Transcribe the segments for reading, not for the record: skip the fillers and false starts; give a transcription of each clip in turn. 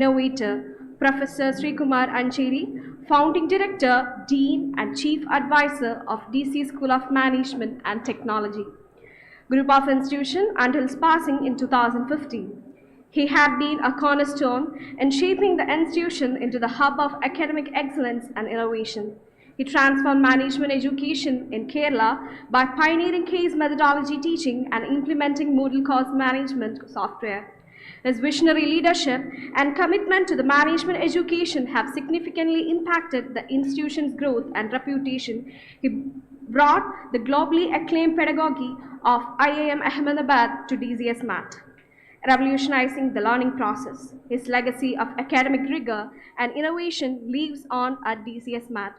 Innovator, Professor Sreekumar Ancheri, Founding Director, Dean and Chief Advisor of DC School of Management and Technology, Group of Institution until his passing in 2015. He had been a cornerstone in shaping the institution into the hub of academic excellence and innovation. He transformed management education in Kerala by pioneering case methodology teaching and implementing model course management software. His visionary leadership and commitment to the management education have significantly impacted the institution's growth and reputation. He brought the globally acclaimed pedagogy of IIM Ahmedabad to DCSMAT, revolutionizing the learning process. His legacy of academic rigor and innovation lives on at DCSMAT.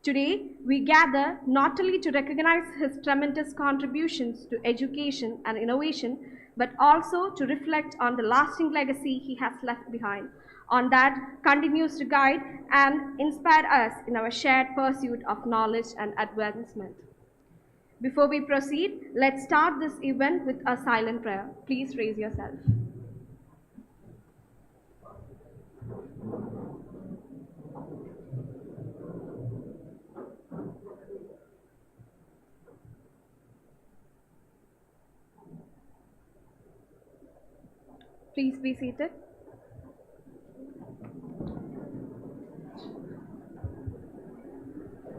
Today, we gather not only to recognize his tremendous contributions to education and innovation, but also to reflect on the lasting legacy he has left behind, on that continues to guide and inspire us in our shared pursuit of knowledge and advancement. Before we proceed, let's start this event with a silent prayer. Please raise yourself. Please be seated.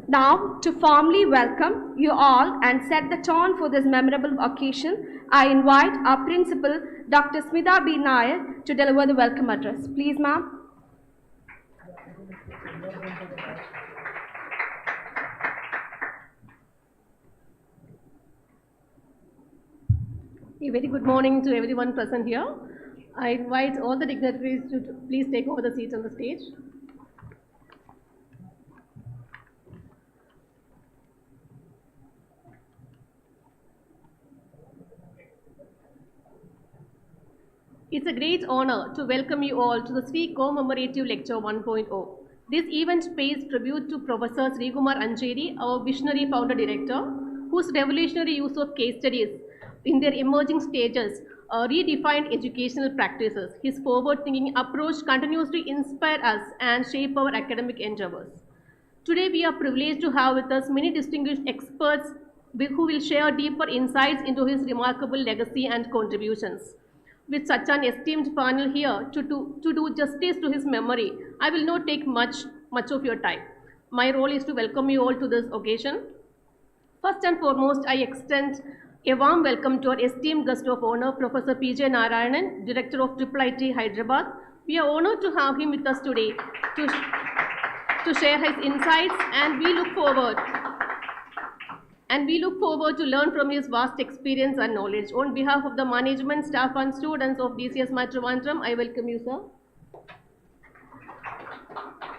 Now, to formally welcome you all and set the tone for this memorable occasion, I invite our principal, Dr. Smita B. Nair, to deliver the welcome address. Please, ma'am. A very good morning to everyone present here. I invite all the dignitaries to please take over the seats on the stage. It's a great honor to welcome you all to the Sree Commemorative Lecture 1.0. This event pays tribute to Professor Sreekumar Ancheri, our visionary founder director, whose revolutionary use of case studies in their emerging stages redefined educational practices. His forward-thinking approach continues to inspire us and shape our academic endeavors. Today, we are privileged to have with us many distinguished experts who will share deeper insights into his remarkable legacy and contributions. With such an esteemed panel here to do justice to his memory, I will not take much of your time. My role is to welcome you all to this occasion. First and foremost, I extend a warm welcome to our esteemed guest of honor, Professor P.J. Narayanan, Director of IIIT Hyderabad. We are honored to have him with us today to share his insights, and we look forward to learn from his vast experience and knowledge. On behalf of the management, staff and students of DCSMAT Trivandrum, I welcome you, sir.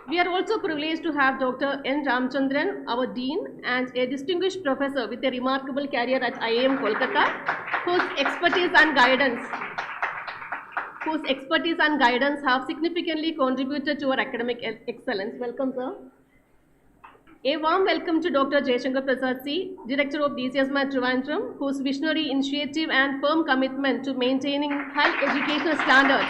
We are also privileged to have Dr. N. Ramchandran, our Dean, and a distinguished professor with a remarkable career at IIM Kolkata, whose expertise and guidance have significantly contributed to our academic excellence. Welcome, sir. A warm welcome to Dr. Jaishankar Prasad C., Director of DCSMAT Trivandrum, whose visionary initiative and firm commitment to maintaining high educational standards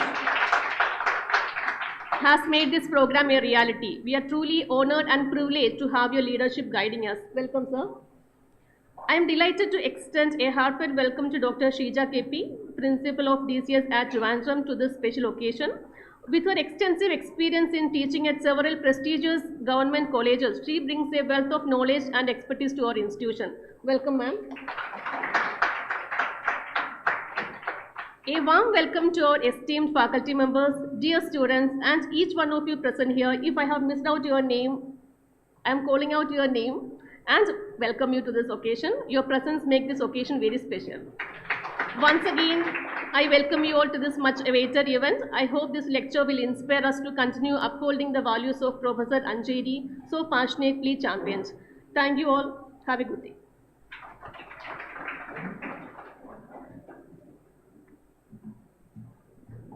has made this program a reality. We are truly honored and privileged to have your leadership guiding us. Welcome, sir. I am delighted to extend a heartfelt welcome to Dr. Shrija KP, Principal of DCS at Trivandrum, to this special occasion. With her extensive experience in teaching at several prestigious government colleges, she brings a wealth of knowledge and expertise to our institution. Welcome, ma'am. A warm welcome to our esteemed faculty members, dear students, and each one of you present here. If I have missed out your name, I am calling out your name and welcome you to this occasion. Your presence makes this occasion very special. Once again, I welcome you all to this much awaited event. I hope this lecture will inspire us to continue upholding the values of Professor Ancheri, so passionately championed. Thank you all. Have a good day.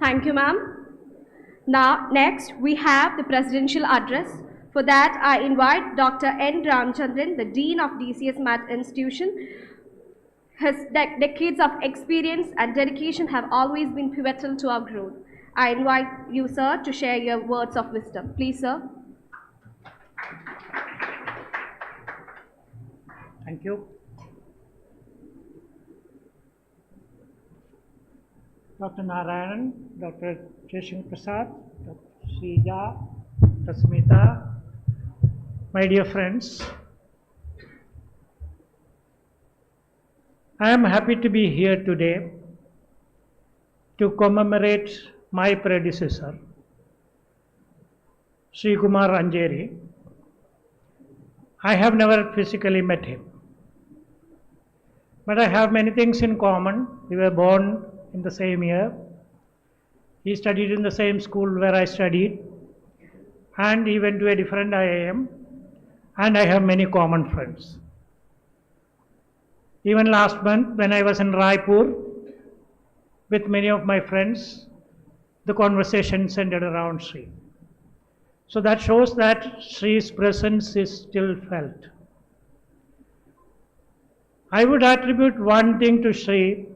Thank you, ma'am. Now, next, we have the presidential address. For that, I invite Dr. N. Ramchandran, the Dean of DCSMAT Institution. His decades of experience and dedication have always been pivotal to our growth. I invite you, sir, to share your words of wisdom. Please, sir. Thank you. Dr. Narayanan, Dr. Jaishankar Prasad, Dr. Srija, Dr. Smita, my dear friends, I am happy to be here today to commemorate my predecessor, Sreekumar Ancheri. I have never physically met him, but I have many things in common. We were born in the same year. He studied in the same school where I studied, and he went to a different IIM, and I have many common friends. Even last month, when I was in Raipur with many of my friends, the conversation centered around Sree. So that shows that Sree's presence is still felt. I would attribute one thing to Sree.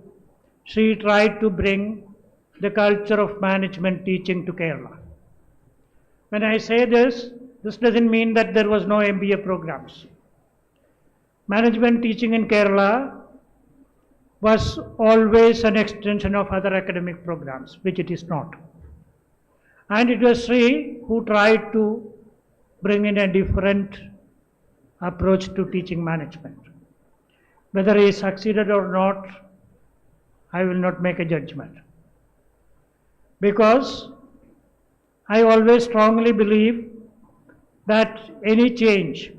Sree tried to bring the culture of management teaching to Kerala. When I say this doesn't mean that there was no MBA programs. Management teaching in Kerala was always an extension of other academic programs, which it is not. And it was Sree who tried to bring in a different approach to teaching management. Whether he succeeded or not, I will not make a judgment. Because I always strongly believe that any change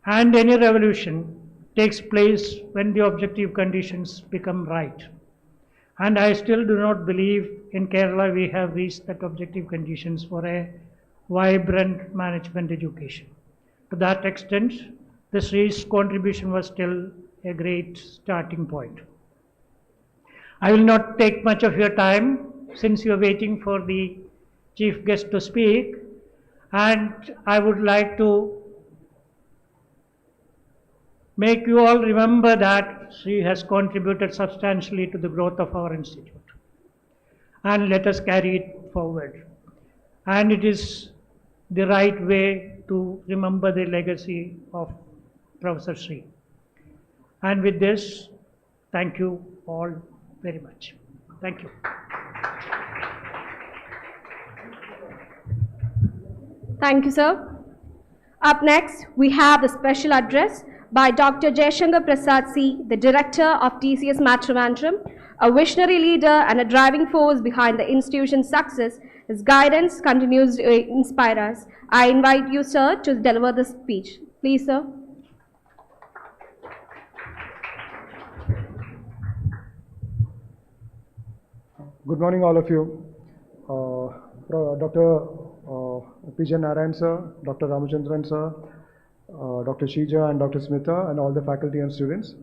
and any revolution takes place when the objective conditions become right. And I still do not believe in Kerala we have reached that objective conditions for a vibrant management education. To that extent, the Sree's contribution was still a great starting point. I will not take much of your time since you are waiting for the chief guest to speak, and I would like to make you all remember that Sree has contributed substantially to the growth of our institute. And let us carry it forward. And it is the right way to remember the legacy of Professor Sree. And with this, thank you all very much. Thank you. Thank you, sir. Up next, we have the special address by Dr. Jaishankar Prasad C., the Director of DCSMAT Trivandrum, a visionary leader and a driving force behind the institution's success. His guidance continues to inspire us. I invite you, sir, to deliver the speech. Please, sir. Good morning, all of you. Dr. P.J. Narayan sir, Dr. Ramachandran sir, Dr. Shija and Dr. Smita and all the faculty and students.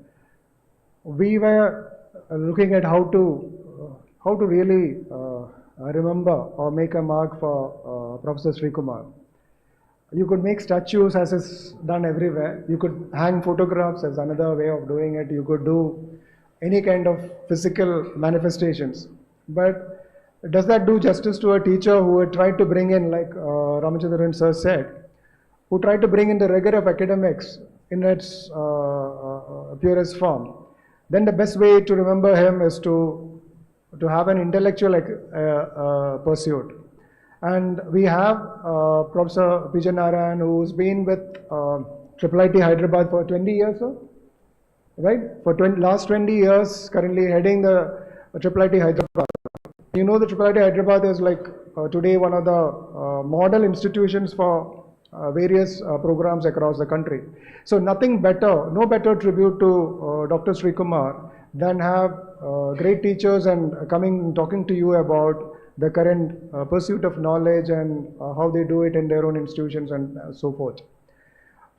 We were looking at how to really remember or make a mark for Professor Sreekumar. You could make statues as is done everywhere. You could hang photographs as another way of doing it. You could do any kind of physical manifestations. But does that do justice to a teacher who had tried to bring in, like Ramachandran sir said, who tried to bring in the rigor of academics in its purest form? Then the best way to remember him is to have an intellectual pursuit. And we have Professor P.J. Narayan, who's been with IIIT Hyderabad for 20 years, sir? Right? For last 20 years, currently heading the IIIT Hyderabad. You know, the IIIT Hyderabad is like today one of the model institutions for various programs across the country. So nothing better, no better tribute to Dr. Sreekumar than have great teachers and talking to you about the current pursuit of knowledge and how they do it in their own institutions and so forth.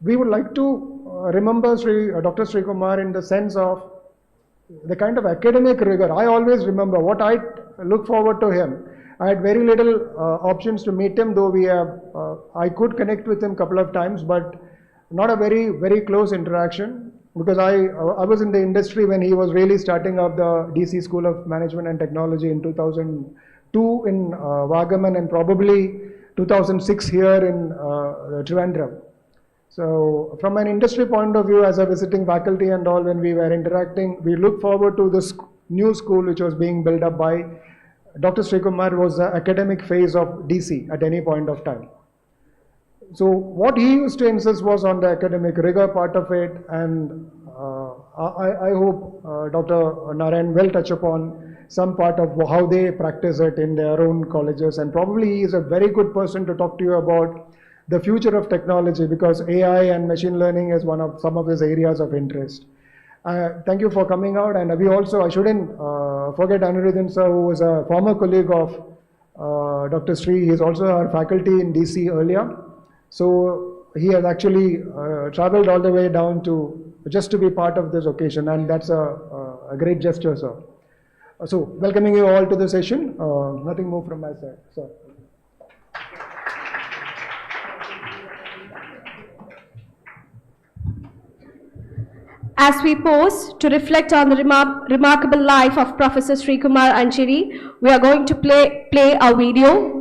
We would like to remember Dr. Sreekumar in the sense of the kind of academic rigor. I always remember what I look forward to him. I had very little options to meet him, though I could connect with him a couple of times, but not a very, very close interaction. because I was in the industry when he was really starting up the DC School of Management and Technology in 2002 in Vagaman, and probably 2006 here in Trivandrum. So from an industry point of view, as a visiting faculty and all, when we were interacting, we look forward to this new school which was being built up by Dr. Sreekumar. Was the academic phase of DC at any point of time. So what he used to insist was on the academic rigor part of it, and I hope Dr. Narayanan will touch upon some part of how they practice it in their own colleges, and probably he is a very good person to talk to you about the future of technology, because AI and machine learning is some of his areas of interest. Thank you for coming out, and we also, I shouldn't forget Anirudhan sir, who was a former colleague of Dr. Sree. He is also our faculty in DC earlier. So he has actually traveled all the way down to just to be part of this occasion, and that's a great gesture, sir. So welcoming you all to the session. Nothing more from my side, sir. As we pause to reflect on the remarkable life of Professor Sreekumar Ancheri, we are going to play a video.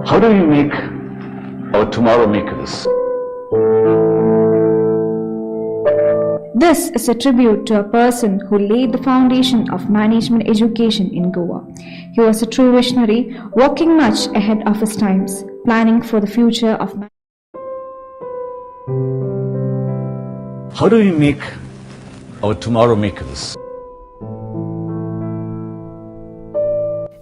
How do we make our tomorrow makers? This is a tribute to a person who laid the foundation of management education in Goa. He was a true visionary, walking much ahead of his times, planning for the future of management. How do we make our tomorrow makers?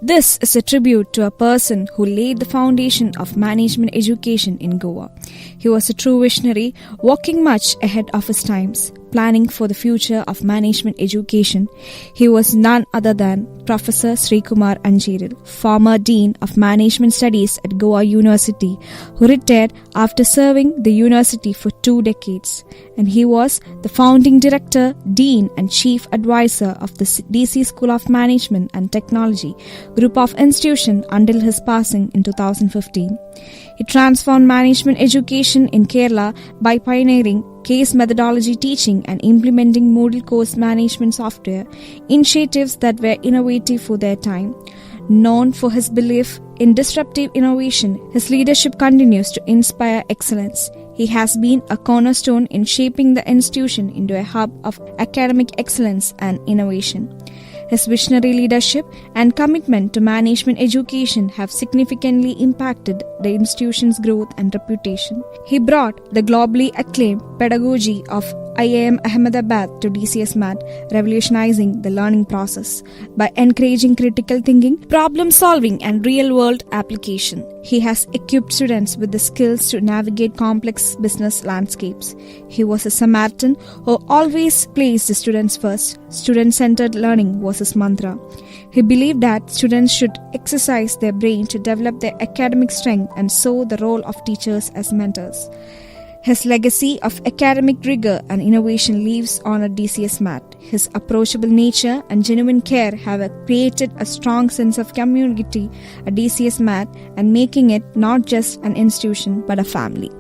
This is a tribute to a person who laid the foundation of management education in Goa. He was a true visionary, walking much ahead of his times, planning for the future of management education. He was none other than Professor Sreekumar Ancheri, former Dean of Management Studies at Goa University, who retired after serving the university for 2 decades. And he was the founding director, dean and chief advisor of the DC School of Management and Technology group of institution until his passing in 2015. He transformed management education in Kerala by pioneering case methodology teaching and implementing model course management software, initiatives that were innovative for their time. Known for his belief in disruptive innovation, his leadership continues to inspire excellence. He has been a cornerstone in shaping the institution into a hub of academic excellence and innovation. His visionary leadership and commitment to management education have significantly impacted the institution's growth and reputation. He brought the globally acclaimed pedagogy of IIM Ahmedabad to DCSMAT, revolutionizing the learning process by encouraging critical thinking, problem solving, and real-world application. He has equipped students with the skills to navigate complex business landscapes. He was a Samaritan who always placed the students first. Student-centered learning was his mantra. He believed that students should exercise their brain to develop their academic strength and so the role of teachers as mentors. His legacy of academic rigor and innovation lives on at DCSMAT. His approachable nature and genuine care have created a strong sense of community at DCSMAT and making it not just an institution but a family.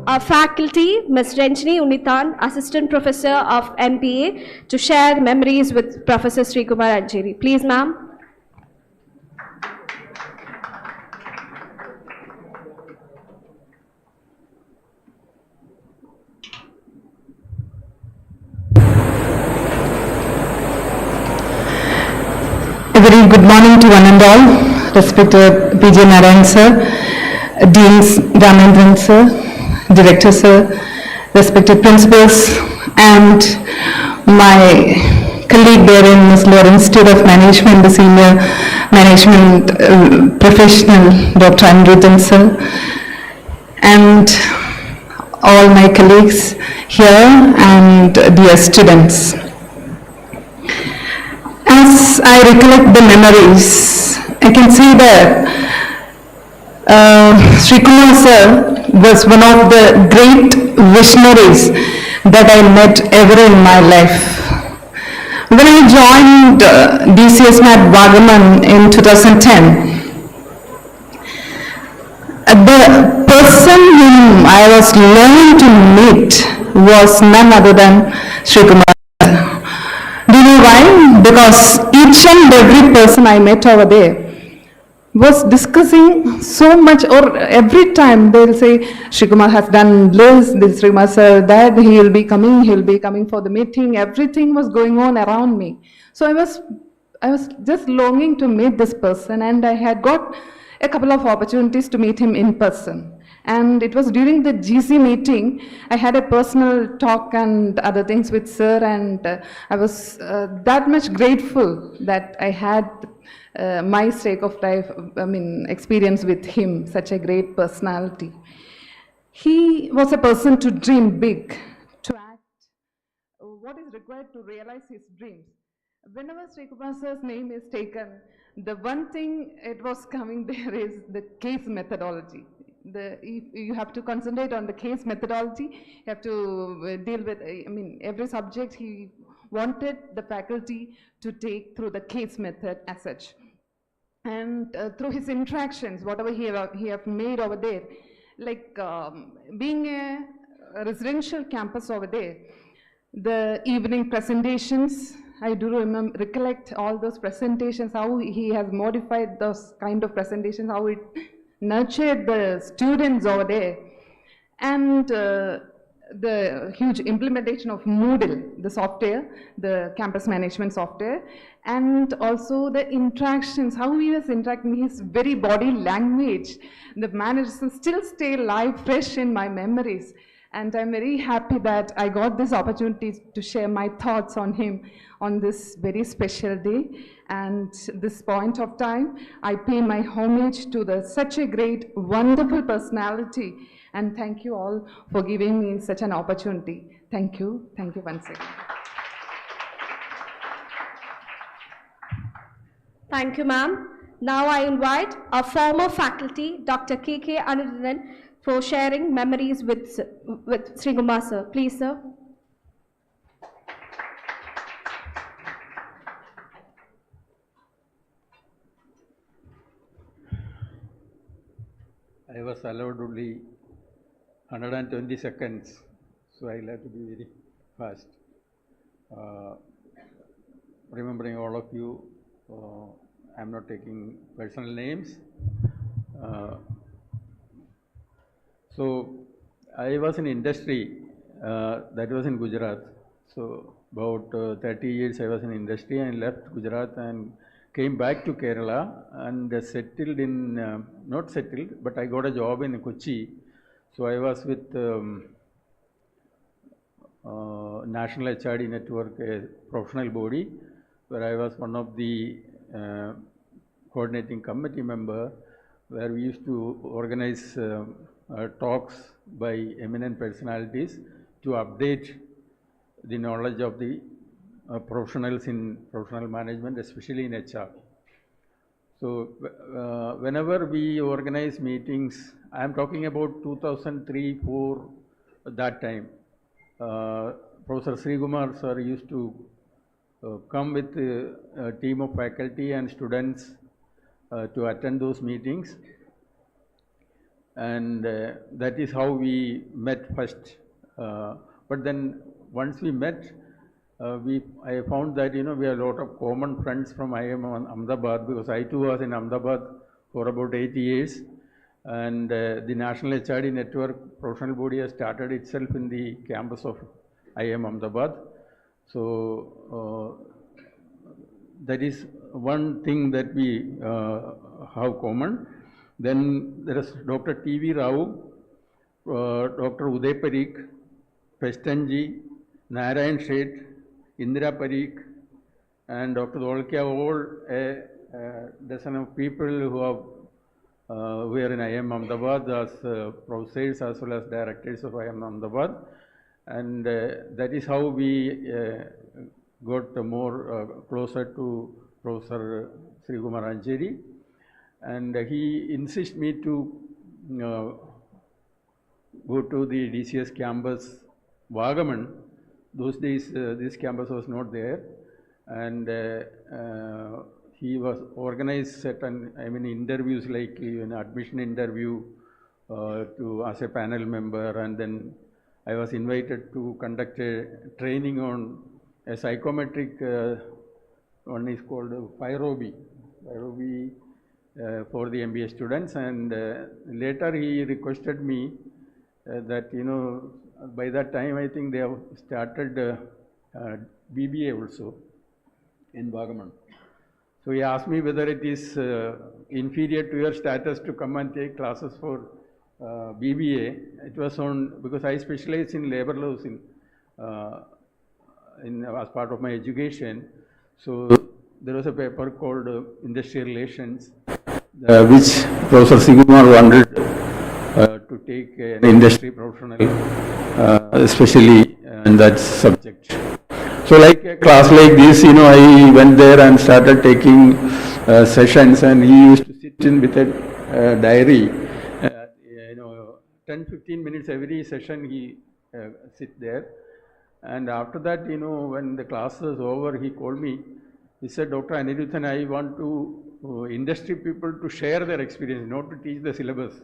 Our faculty, Ms. Renjini Unithan, Assistant Professor of MPA, to share memories with Professor Sreekumar Ancheri. Please, ma'am. A very good morning to one and all, respected PJ Narayanan sir, Deans Ramendran sir, Director sir, respected principals, and my colleague there in Ms. Laura Institute of Management, the senior management professional, Dr. Anirudhan sir, and all my colleagues here and dear students. As I recollect the memories, I can see that Sreekumar sir was one of the great visionaries that I met ever in my life. When I joined DCSMAT Vagaman in 2010, the person whom I was learning to meet was none other than Sreekumar. Do you know why? Because each and every person I met over there was discussing so much, or every time they'll say, Sreekumar has done this Sreekumar sir, that he will be coming for the meeting. Everything was going on around me. So I was just longing to meet this person, and I had got a couple of opportunities to meet him in person. And it was during the GC meeting, I had a personal talk and other things with sir, and I was that much grateful that I had my stake of life, experience with him, such a great personality. He was a person to dream big, to act what is required to realize his dreams. Whenever Sreekumar sir's name is taken, the one thing it was coming there is the case methodology. You have to concentrate on the case methodology. You have to deal with, every subject he wanted the faculty to take through the case method as such. And through his interactions, whatever he have made over there, like being a residential campus over there, the evening presentations, I do recollect all those presentations, how he has modified those kind of presentations, how it nurtured the students over there, and the huge implementation of Moodle, the software, the campus management software, and also the interactions, how he was interacting, his very body language, the mannerisms still stay live, fresh in my memories. And I'm very happy that I got this opportunity to share my thoughts on him on this very special day. And this point of time, I pay my homage to such a great, wonderful personality. And thank you all for giving me such an opportunity. Thank you. Thank you once again. Thank you, ma'am. Now I invite our former faculty, Dr. K.K. Anirudhan, for sharing memories with Sreekumar sir. Please, sir. I was allowed only 120 seconds, so I'll have to be very fast. Remembering all of you, I'm not taking personal names. So I was in industry, that was in Gujarat. So about 30 years I was in industry and left Gujarat and came back to Kerala and settled in, not settled, but I got a job in Kochi. So I was with National HRD Network, a professional body, where I was one of the coordinating committee member, where we used to organize talks by eminent personalities to update the knowledge of the professionals in professional management, especially in HR. So whenever we organize meetings, I am talking about 2003-04, that time, Professor Sreekumar sir used to come with a team of faculty and students to attend those meetings. And that is how we met first. But then once we met, I found that, you know, we have a lot of common friends from IIM Ahmedabad, because I too was in Ahmedabad for about 8 years. And the National HRD Network professional body has started itself in the campus of IIM Ahmedabad. So that is one thing that we have common. Then there is Dr. T.V. Rao, Dr. Uday Parikh, Pestanji, Narayan Sheth, Indira Parikh, and Dr. Dolkia, all a dozen of people who were in IIM Ahmedabad as professors as well as directors of IIM Ahmedabad. And that is how we got more closer to Professor Sreekumar Ancheri. And he insisted me to go to the DCS campus, Vagaman. Those days, this campus was not there. And he was organized certain, interviews like an admission interview as a panel member, and then I was invited to conduct a training on a psychometric, one is called Pyrobi for the MBA students, and later he requested me that, by that time I think they have started BBA also in Vagaman. So he asked me whether it is inferior to your status to come and take classes for BBA. It was on, because I specialize in labor laws as part of my education. So there was a paper called Industrial Relations, which Professor Sreekumar wanted to take an industry professional, especially in that subject. So like a class like this, I went there and started taking sessions, and he used to sit in with a diary. 10-15 minutes every session he sit there. And after that, when the class was over, he called me. He said, Dr. Anirudhan, I want to industry people to share their experience, not to teach the syllabus.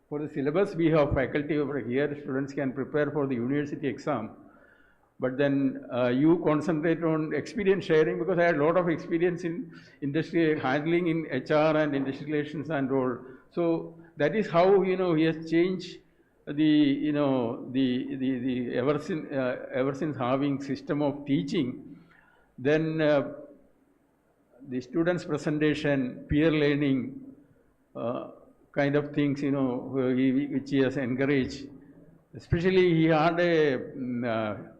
For the syllabus, we have faculty over here. Students can prepare for the university exam. But then you concentrate on experience sharing, because I had a lot of experience in industry handling in HR and industry relations and all. So that is how, he has changed the, the ever since having system of teaching. Then the students' presentation, peer learning kind of things, which he has encouraged. Especially he had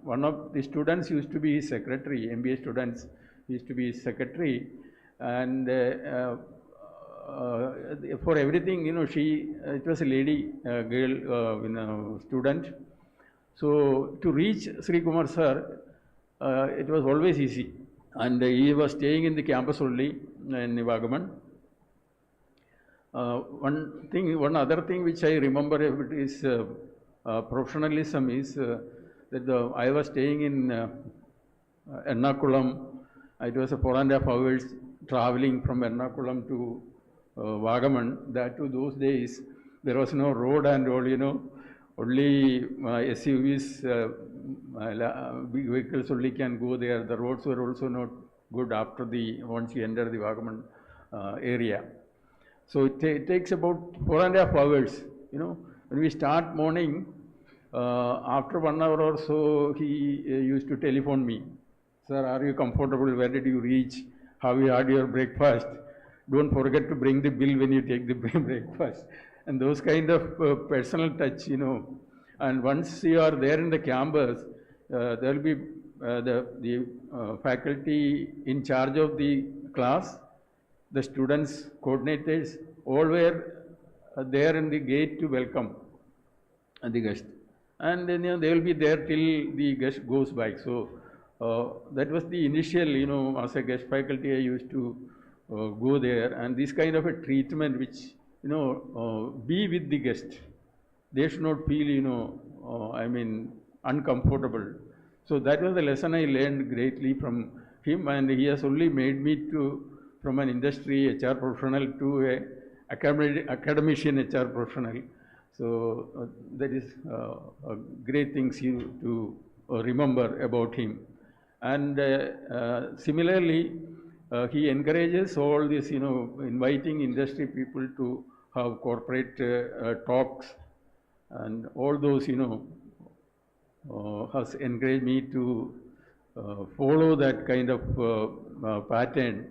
one of the students used to be his secretary, MBA students used to be his secretary, and for everything, it was a lady, girl, student. So to reach Sreekumar sir, it was always easy. And he was staying in the campus only in Vagaman. One other thing which I remember is professionalism is that I was staying in Ernakulam. It was a 4.5 hours traveling from Ernakulam to Vagaman. That to those days there was no road and all, only SUVs, big vehicles only can go there. The roads were also not good after once you enter the Vagaman area. So it takes about 4.5 hours, When we start morning, after 1 hour or so, he used to telephone me. Sir, are you comfortable? Where did you reach? Have you had your breakfast? Don't forget to bring the bill when you take the breakfast. And those kind of personal touch, And once you are there in the campus, there will be the faculty in charge of the class, the students, coordinators, all were there in the gate to welcome the guest. And then they will be there till the guest goes back. So that was the initial, as a guest faculty, I used to go there. And this kind of a treatment which, be with the guest. They should not feel, uncomfortable. So that was the lesson I learned greatly from him, and he has only made me from an industry HR professional to a academician HR professional. So that is great things to remember about him. And similarly, he encourages all this, inviting industry people to have corporate talks, and all those, has encouraged me to follow that kind of pattern.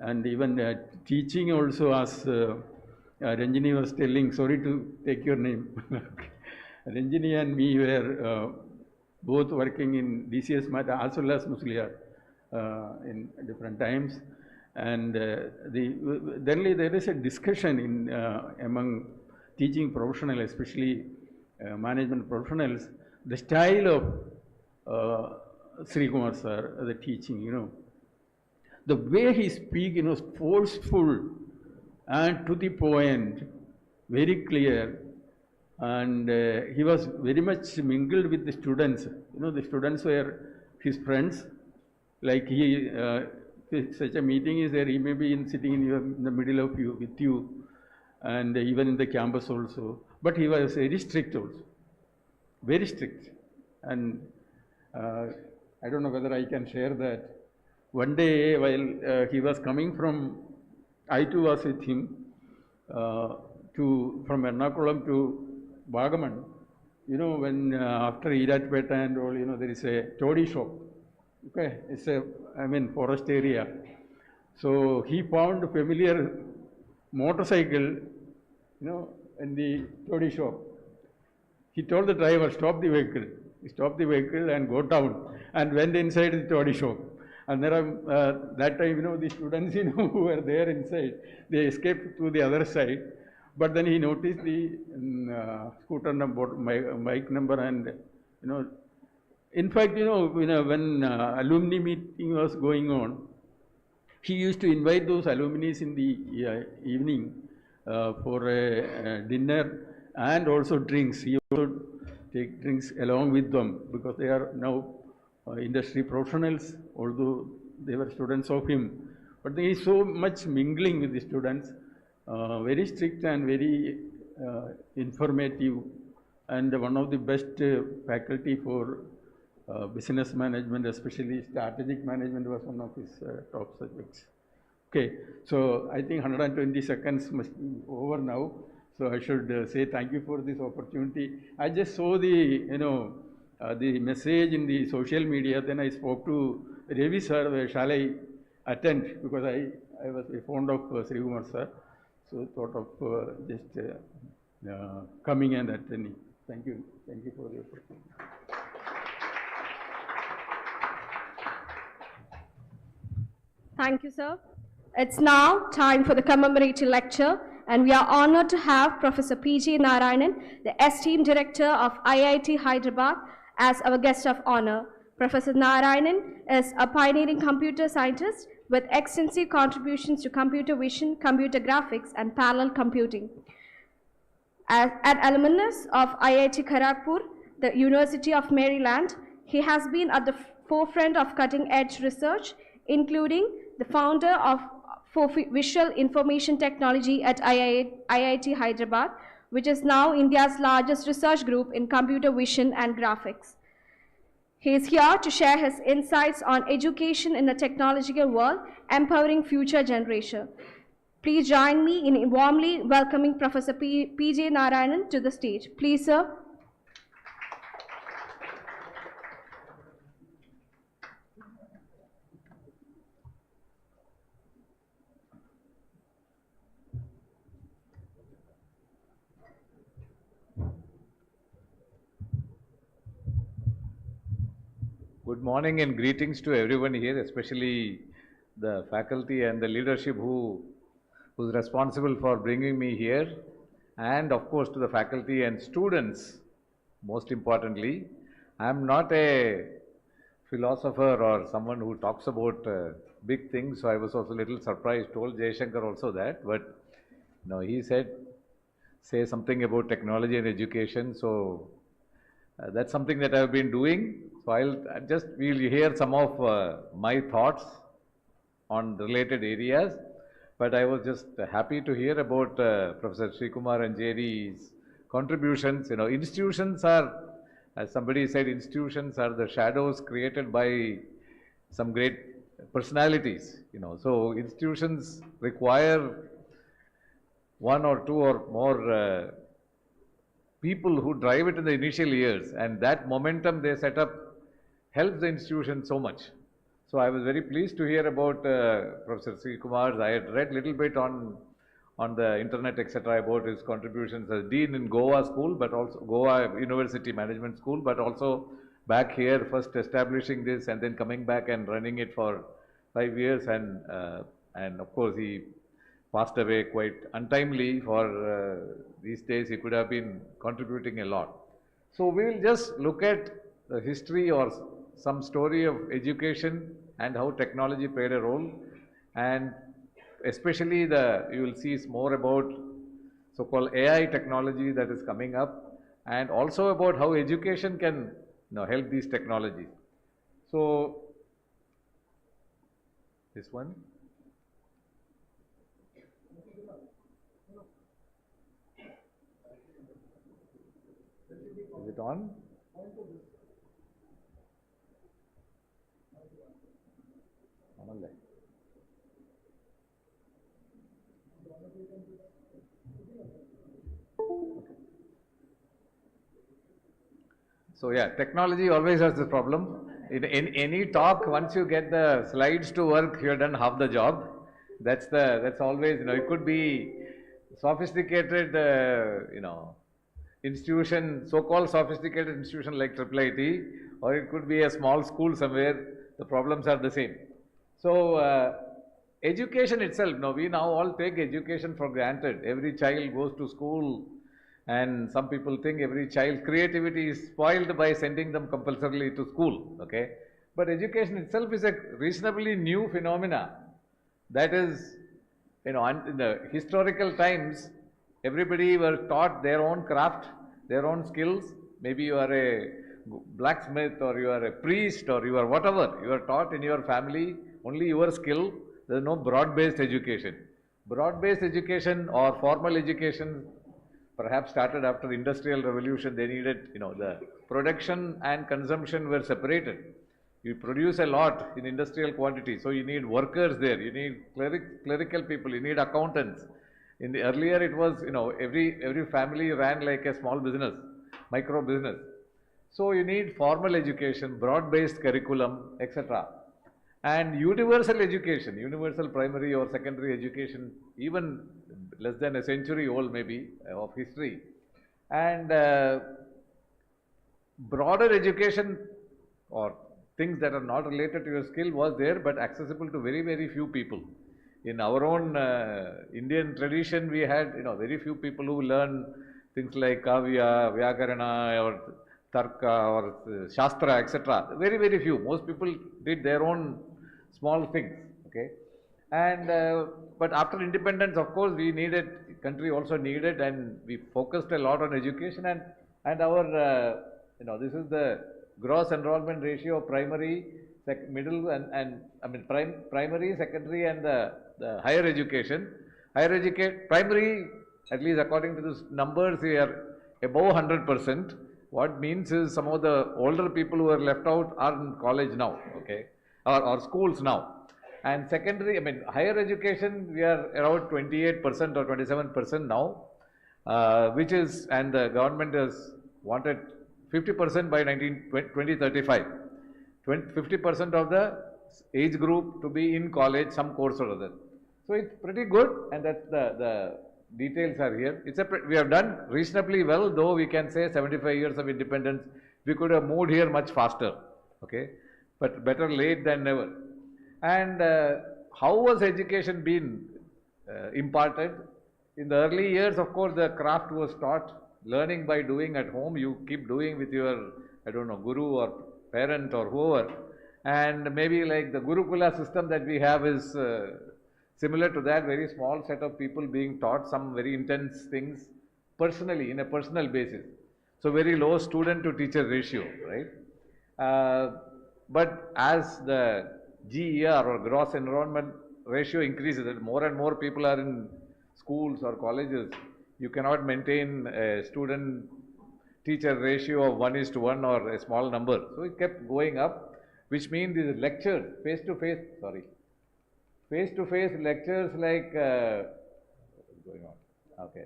And even teaching also as Ranjini was telling, sorry to take your name. Ranjini and me were both working in DCSMAT as well as Musliar in different times. And generally there is a discussion in, among teaching professionals, especially management professionals, the style of Sreekumar sir, the teaching, you know. The way he speaks, you know, is forceful and to the point, very clear. And he was very much mingled with the students. You know, the students were his friends. Like he, if such a meeting is there, he may be sitting in the middle of you, with you, and even in the campus also. But he was very strict also, very strict. And I don't know whether I can share that. One day while he was coming from, I too was with him, from Ernakulam to Bagaman. You know, when after Iratpeta and all, you know, there is a toddy shop. Okay, it's a, I mean, forest area. So he found a familiar motorcycle, you know, in the toddy shop. He told the driver, stop the vehicle. He stopped the vehicle and go down and went inside the toddy shop. And there are, that time, you know, the students, you know, who were there inside, they escaped to the other side. But then he noticed the scooter number, bike number, and, you know, in fact, you know, when alumni meeting was going on, he used to invite those alumni in the evening for a dinner and also drinks. He also take drinks along with them because they are now industry professionals, although they were students of him. But he is so much mingling with the students, very strict and very informative, and one of the best faculty for business management, especially strategic management, was one of his top subjects. Okay, so I think 120 seconds must be over now. So I should say thank you for this opportunity. I just saw the, you know, the message in the social media. Then I spoke to Ravi sir, shall I attend? Because I was fond of Sreekumar sir. So thought of just coming and attending. Thank you. Thank you for the opportunity. Thank you, sir. It's now time for the commemorative lecture, and we are honored to have Professor P.J. Narayanan, the esteemed director of IIIT Hyderabad, as our guest of honor. Professor Narayanan is a pioneering computer scientist with extensive contributions to computer vision, computer graphics, and parallel computing. As an alumnus of IIT Kharagpur, the University of Maryland, he has been at the forefront of cutting-edge research, including the founder of Visual Information Technology at IIT Hyderabad, which is now India's largest research group in computer vision and graphics. He is here to share his insights on education in the technological world, empowering future generations. Please join me in warmly welcoming Professor P.J. Narayanan to the stage. Please, sir. Good morning and greetings to everyone here, especially the faculty and the leadership who's responsible for bringing me here, and of course to the faculty and students, most importantly. I'm not a philosopher or someone who talks about big things, so I was also a little surprised, told Jayashankar also that, but no, he said, say something about technology and education, so that's something that I've been doing. So we'll hear some of my thoughts on related areas. But I was just happy to hear about Professor Sreekumar Ancheri's contributions. You know, institutions are, as somebody said, institutions are the shadows created by some great personalities. You know, so institutions require one or two or more people who drive it in the initial years, and that momentum they set up helps the institution so much. So I was very pleased to hear about Professor Sreekumar. I had read a little bit on on the internet, etc., about his contributions as dean in Goa school, but also Goa University Management School, but also back here, first establishing this and then coming back and running it for 5 years, and of course he passed away quite untimely. For these days, he could have been contributing a lot. So we will just look at the history or some story of education and how technology played a role, and especially you will see more about so-called AI technology that is coming up, and also about how education can help these technologies. So this one. Is it on? So yeah, technology always has this problem. In any talk, once you get the slides to work, you have done half the job. That's always, it could be sophisticated, institution, so-called sophisticated institution like IIIT, or it could be a small school somewhere. The problems are the same. So education itself, we now all take education for granted. Every child goes to school, and some people think every child's creativity is spoiled by sending them compulsorily to school, okay? But education itself is a reasonably new phenomena. That is, in the historical times, everybody were taught their own craft, their own skills. Maybe you are a blacksmith, or you are a priest, or you are whatever. You are taught in your family only your skill. There is no broad-based education. Broad-based education or formal education perhaps started after the Industrial Revolution. They needed, the production and consumption were separated. You produce a lot in industrial quantity, so you need workers there, you need clerical people, you need accountants. In the earlier, it was, every family ran like a small business, micro business. So you need formal education, broad-based curriculum, etc. And universal education, universal primary or secondary education, even less than a century old maybe of history. And broader education or things that are not related to your skill was there, but accessible to very, very few people. In our own Indian tradition, we had, very few people who learn things like Kavya, Vyakarana, or Tarka, or Shastra, etc. Very, very few. Most people did their own small things, okay? And, but after independence, of course, country also needed, and we focused a lot on education, and our, this is the gross enrollment ratio of primary, middle, primary, secondary, and the higher education. Primary, at least according to these numbers, we are above 100%. What means is some of the older people who are left out are in college now, okay, or schools now. And secondary, higher education, we are around 28% or 27% now, which is, and the government has wanted 50% by 2035. 50% of the age group to be in college, some course or other. So it's pretty good, and that's the details are here. We have done reasonably well, though we can say 75 years of independence, we could have moved here much faster, okay? But better late than never. And how was education been imparted? In the early years, of course, the craft was taught, learning by doing at home. You keep doing with your, guru or parent or whoever. And maybe like the Gurukula system that we have is similar to that, very small set of people being taught some very intense things personally, in a personal basis. So very low student to teacher ratio, right? But as the GER or gross enrollment ratio increases, that more and more people are in schools or colleges, you cannot maintain a student teacher ratio of 1:1 or a small number. So it kept going up, which means these lectures, face-to-face lectures like, what's going on? Okay.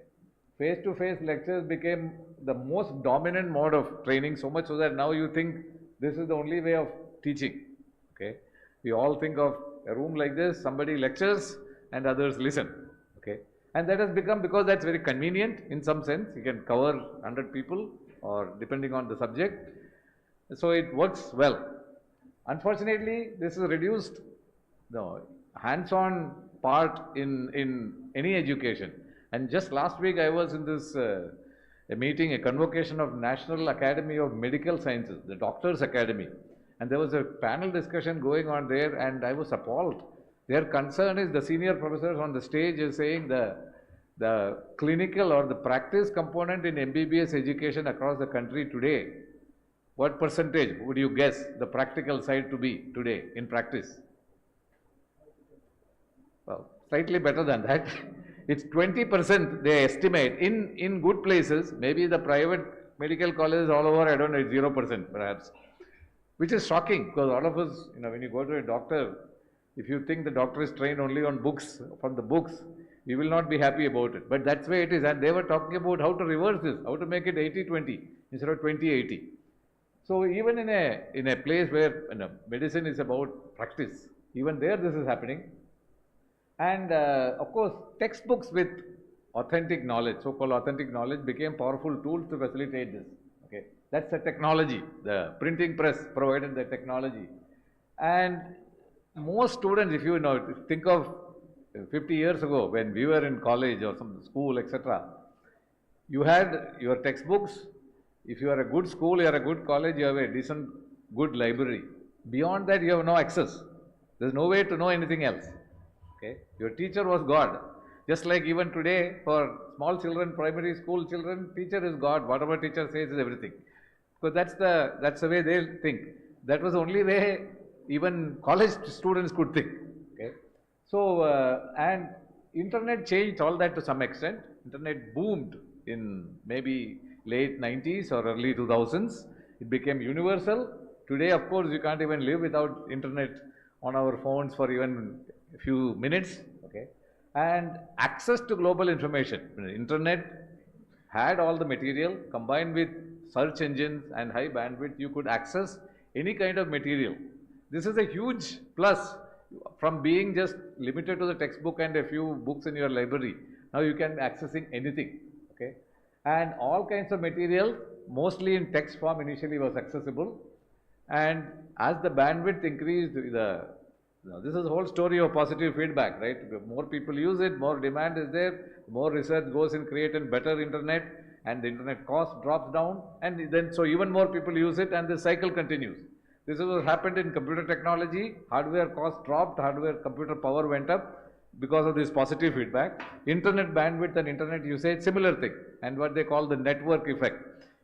Face-to-face lectures became the most dominant mode of training, so much so that now you think this is the only way of teaching, okay? We all think of a room like this, somebody lectures and others listen, okay? And that has become, because that's very convenient in some sense, you can cover 100 people or depending on the subject. So it works well. Unfortunately, this has reduced the hands-on part in any education. And just last week I was in this a meeting, a convocation of National Academy of Medical Sciences, the Doctors Academy. And there was a panel discussion going on there, and I was appalled. Their concern is the senior professors on the stage is saying the clinical or the practice component in MBBS education across the country today, what percentage would you guess the practical side to be today in practice? Well, slightly better than that. It's 20% they estimate in good places. Maybe the private medical colleges all over, I don't know, it's 0% perhaps. Which is shocking, because all of us, when you go to a doctor, if you think the doctor is trained only on books, from the books, you will not be happy about it. But that's the way it is. And they were talking about how to reverse this, how to make it 80-20 instead of 20-80. So even in a place where medicine is about practice, even there this is happening. And of course, textbooks with authentic knowledge, so-called authentic knowledge, became powerful tools to facilitate this. Okay, that's the technology. The printing press provided the technology. And most students, if you think of 50 years ago when we were in college or some school, etc., you had your textbooks. If you are a good school, you are a good college, you have a decent, good library. Beyond that, you have no access. There's no way to know anything else. Okay? Your teacher was God. Just like even today, for small children, primary school children, teacher is God. Whatever teacher says is everything. Because that's the way they think. That was the only way even college students could think. Okay? So, and internet changed all that to some extent. Internet boomed in maybe late 90s or early 2000s. It became universal. Today, of course, you can't even live without internet on our phones for even a few minutes. Okay? And access to global information. Internet had all the material combined with search engines and high bandwidth. You could access any kind of material. This is a huge plus from being just limited to the textbook and a few books in your library. Now you can be accessing anything. Okay? And all kinds of material, mostly in text form, initially was accessible. And as the bandwidth increased, this is the whole story of positive feedback, right? The more people use it, more demand is there, more research goes in creating better internet, and the internet cost drops down, and then so even more people use it, and the cycle continues. This is what happened in computer technology. Hardware cost dropped, computer power went up because of this positive feedback. Internet bandwidth and internet usage, similar thing, and what they call the network effect.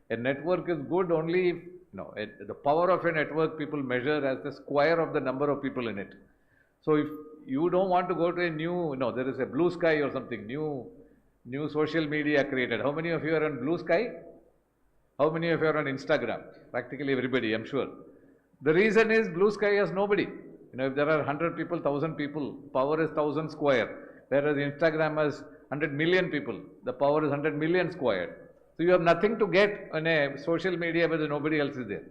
A network is good only if, the power of a network people measure as the square of the number of people in it. So if you don't want to go to a new, there is a Blue Sky or something, new social media created. How many of you are on Blue Sky? How many of you are on Instagram? Practically everybody, I'm sure. The reason is Blue Sky has nobody. If there are 100 people, 1,000 people, power is 1,000 square. Whereas Instagram has 100 million people, the power is 100 million squared. So you have nothing to get on a social media where nobody else is there.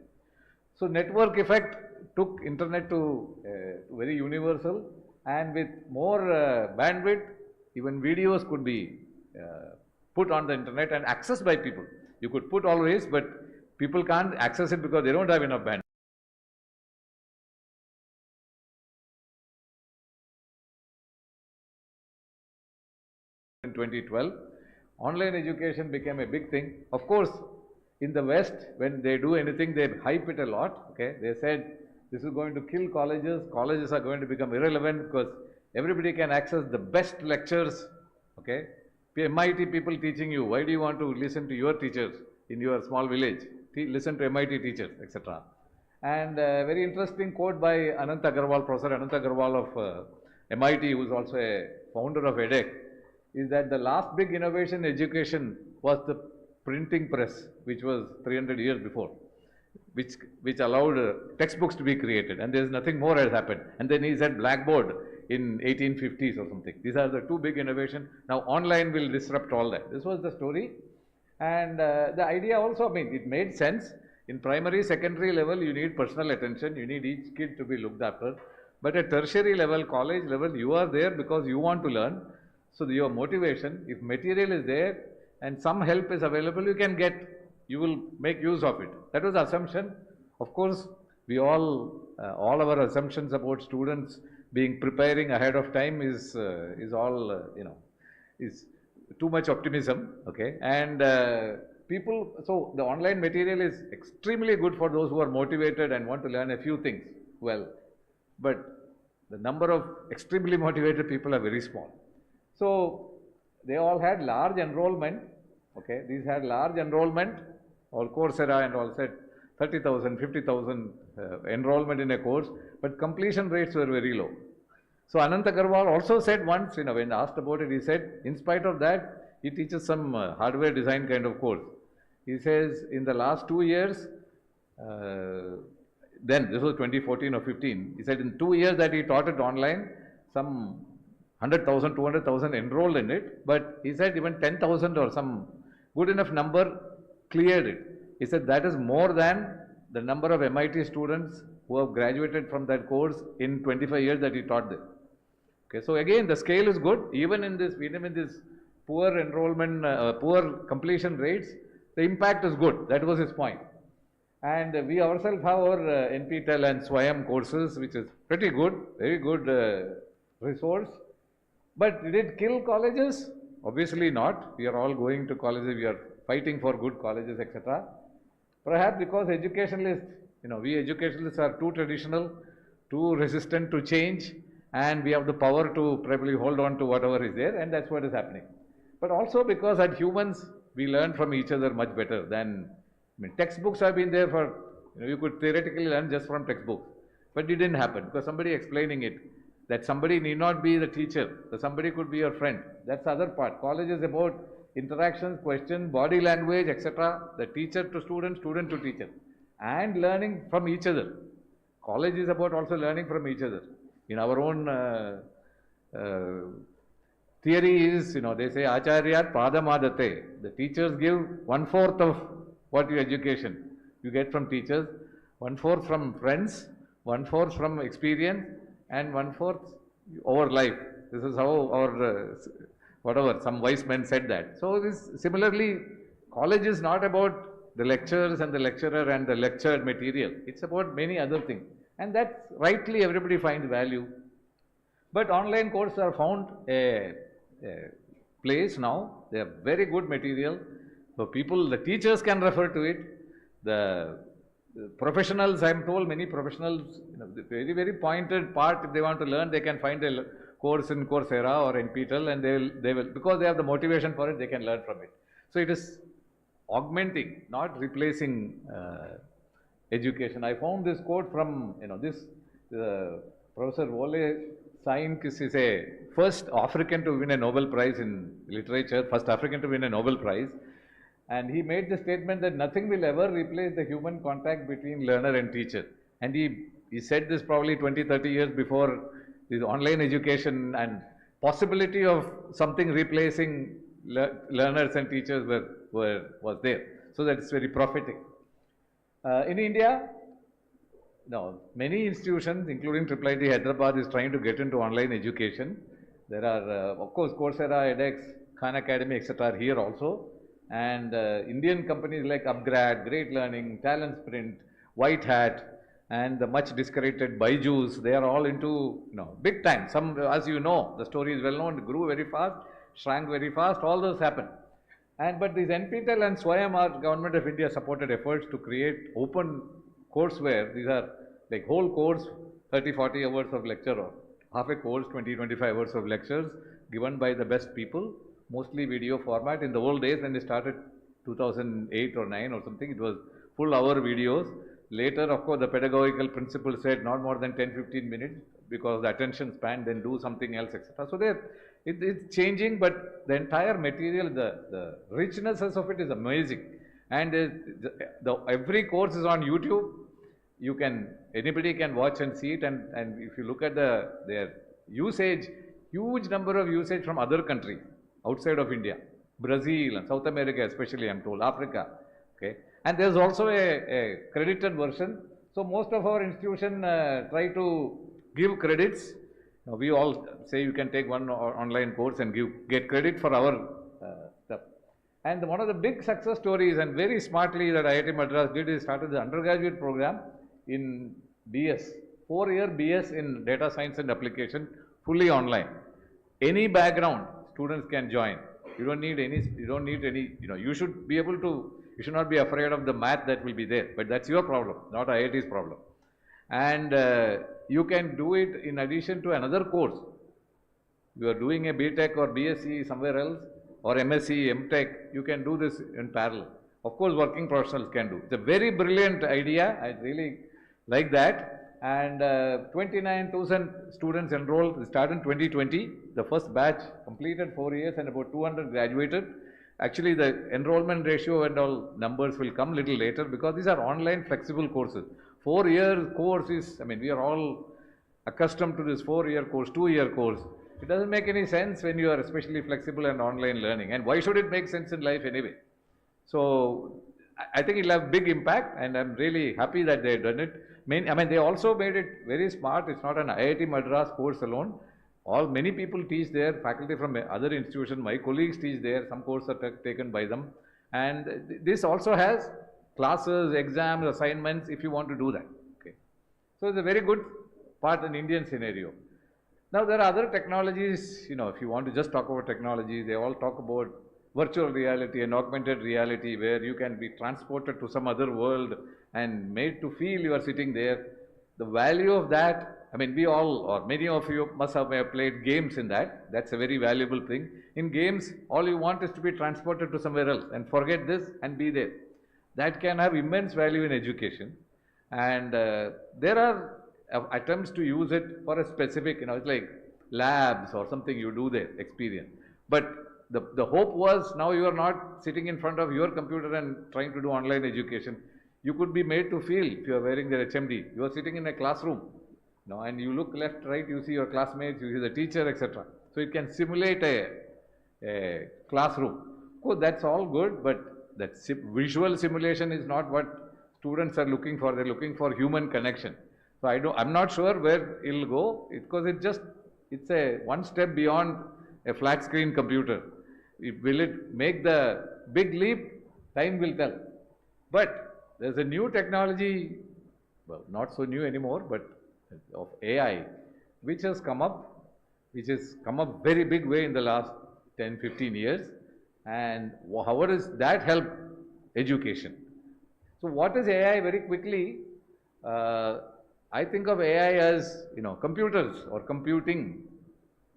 So network effect took internet to very universal, and with more bandwidth, even videos could be put on the internet and accessed by people. You could put always, but people can't access it because they don't have enough bandwidth. In 2012, online education became a big thing. Of course, in the West, when they do anything, they hype it a lot. Okay, they said this is going to kill colleges. Colleges are going to become irrelevant because everybody can access the best lectures. Okay, MIT people teaching you. Why do you want to listen to your teachers in your small village? Listen to MIT teachers, etc. And a very interesting quote by Anant Agarwal, Professor Anant Agarwal of MIT, who is also a founder of edX, is that the last big innovation in education was the printing press, which was 300 years before, which allowed textbooks to be created, and there is nothing more has happened. And then he said blackboard in 1850s or something. These are the two big innovations. Now online will disrupt all that. This was the story, and the idea also, it made sense. In primary, secondary level, you need personal attention. You need each kid to be looked after. But at tertiary level, college level, you are there because you want to learn. So your motivation, if material is there and some help is available, you will make use of it. That was the assumption. Of course, we all our assumptions about students preparing ahead of time is all, is too much optimism, okay? And so the online material is extremely good for those who are motivated and want to learn a few things well, but the number of extremely motivated people are very small. So they all had large enrollment, okay? These had large enrollment, all Coursera and all said 30,000, 50,000 enrollment in a course, but completion rates were very low. So Anant Agarwal also said once, when asked about it, he said, in spite of that, he teaches some hardware design kind of course. He says, in the last 2 years, then this was 2014 or 15, he said in 2 years that he taught it online, some 100,000, 200,000 enrolled in it, but he said even 10,000 or some good enough number cleared it. He said that is more than the number of MIT students who have graduated from that course in 25 years that he taught them. Okay, so again the scale is good, even in this poor enrollment, poor completion rates, the impact is good. That was his point. And we ourselves have our NPTEL and SWAYAM courses, which is pretty good, very good resource. But did it kill colleges? Obviously not. We are all going to colleges, we are fighting for good colleges, etc. Perhaps because educationalists, we educationalists are too traditional, too resistant to change, and we have the power to probably hold on to whatever is there, and that's what is happening. But also because as humans, we learn from each other much better than, textbooks have been there for, you could theoretically learn just from textbooks, but it didn't happen because somebody explaining it, that somebody need not be the teacher, that somebody could be your friend. That's the other part. College is about interactions, questions, body language, etc. The teacher to student, student to teacher, and learning from each other. College is about also learning from each other. In our own theory is, they say, Acharyat Padamadate. The teachers give 1/4 of what your education you get from teachers, 1/4 from friends, 1/4 from experience, and 1/4 over life. This is how our, whatever, some wise men said that. So this, similarly, college is not about the lectures and the lecturer and the lectured material. It's about many other things. And that rightly everybody finds value. But online courses are found a place now. They are very good material. So people, the teachers can refer to it. The professionals, I am told many professionals, the very, very pointed part, if they want to learn, they can find a course in Coursera or NPTEL, and they will, because they have the motivation for it, they can learn from it. So it is augmenting, not replacing education. I found this quote from, Professor Wole Sainz is a first African to win a Nobel Prize in literature, first African to win a Nobel Prize. And he made the statement that nothing will ever replace the human contact between learner and teacher. And he said this probably 20, 30 years before this online education and possibility of something replacing learners and teachers was there. So that is very prophetic. In India, now many institutions, including IIIT Hyderabad, is trying to get into online education. There are, of course, Coursera, edX, Khan Academy, etc. are here also. And Indian companies like Upgrad, Great Learning, Talent Sprint, White Hat, and the much discredited Byju's, they are all into, big time. Some, as you know, the story is well known, grew very fast, shrank very fast, all those happen. But these NPTEL and SWAYAM are Government of India supported efforts to create open courseware. These are like whole course, 30, 40 hours of lecture, or half a course, 20, 25 hours of lectures given by the best people. Mostly video format. In the old days when they started 2008 or 9 or something, it was full hour videos. Later, of course, the pedagogical principle said not more than 10-15 minutes because the attention span, then do something else, etc. So it's changing, but the entire material, the richnesses of it is amazing. And every course is on YouTube. Anybody can watch and see it. And if you look at their usage, huge number of usage from other countries outside of India, Brazil and South America especially, I am told, Africa, okay. And there is also a credited version. So most of our institution try to give credits Now, we all say you can take one online course and get credit for our stuff. And one of the big success stories, and very smartly, that IIT Madras did is started the undergraduate program in BS, 4-year BS in data science and application, fully online. Any background, students can join. You don't need any, you should be able to, you should not be afraid of the math that will be there, but that's your problem, not IIT's problem. And you can do it in addition to another course. You are doing a BTech or BSc somewhere else, or MSc, MTech, you can do this in parallel. Of course, working professionals can do. It's a very brilliant idea. I really like that. And 29,000 students enrolled. It started in 2020. The first batch completed 4 years and about 200 graduated. Actually, the enrollment ratio and all numbers will come little later because these are online flexible courses. 4-year course is, we are all accustomed to this 4-year course, 2-year course. It doesn't make any sense when you are especially flexible and online learning. And why should it make sense in life anyway? So, I think it will have big impact, and I'm really happy that they have done it. They also made it very smart. It's not an IIT Madras course alone. Many people teach there, faculty from other institutions, my colleagues teach there, some courses are taken by them. And this also has classes, exams, assignments, if you want to do that. Okay. So, it's a very good part in Indian scenario. Now, there are other technologies, if you want to just talk about technology, they all talk about virtual reality and augmented reality, where you can be transported to some other world and made to feel you are sitting there. The value of that, we all, or many of you must have played games in that. That's a very valuable thing. In games, all you want is to be transported to somewhere else and forget this and be there. That can have immense value in education. And there are attempts to use it for a specific, it's like labs or something you do there, experience. But the hope was, now you are not sitting in front of your computer and trying to do online education. You could be made to feel, if you are wearing their HMD, you are sitting in a classroom, and you look left, right, you see your classmates, you see the teacher, etc. So it can simulate a classroom. Of course, that's all good, but that visual simulation is not what students are looking for. They're looking for human connection. So I'm not sure where it'll go, because it's a one step beyond a flat screen computer. Will it make the big leap? Time will tell. But there's a new technology, well, not so new anymore, but of AI, which has come up very big way in the last 10-15 years. And how does that help education? So what is AI? Very quickly, I think of AI as, computers or computing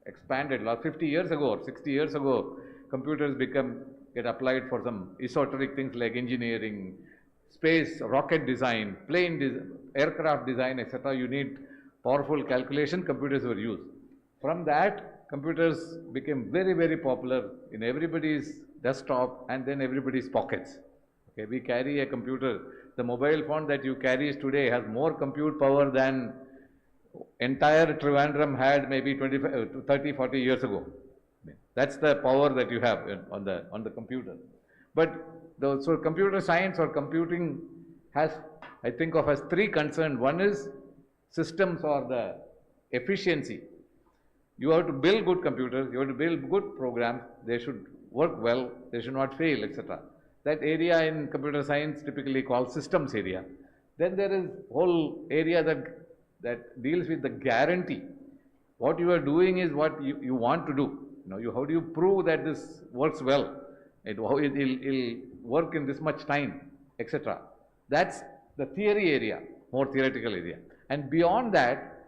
expanded. Last 50 years ago or 60 years ago, computers get applied for some esoteric things like engineering, space, rocket design, aircraft design, etc. You need powerful calculation, computers were used. From that, computers became very, very popular in everybody's desktop and then everybody's pockets. Okay, we carry a computer. The mobile phone that you carry today has more compute power than entire Trivandrum had maybe 30, 40 years ago. That's the power that you have on the computer. But so computer science or computing has, I think of as 3 concerns. One is systems or the efficiency. You have to build good computers, you have to build good programs, they should work well, they should not fail, etc. That area in computer science typically called systems area. Then there is whole area that deals with the guarantee. What you are doing is what you want to do. How do you prove that this works well? It'll work in this much time, etc. That's the theory area, more theoretical area. And beyond that,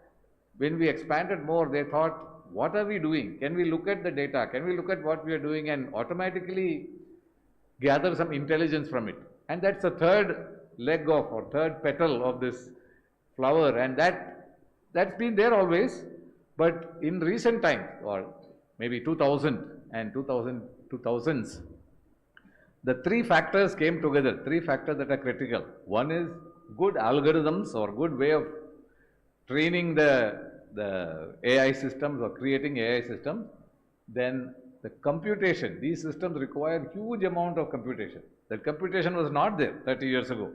when we expanded more, they thought, what are we doing? Can we look at the data? Can we look at what we are doing and automatically gather some intelligence from it? And that's the third leg of, or third petal of this flower, and that's been there always. But in recent times, or maybe 2000 and 2000s, the 3 factors came together, 3 factors that are critical. One is good algorithms or good way of training the AI systems or creating AI systems. Then the computation. These systems require huge amount of computation. That computation was not there 30 years ago.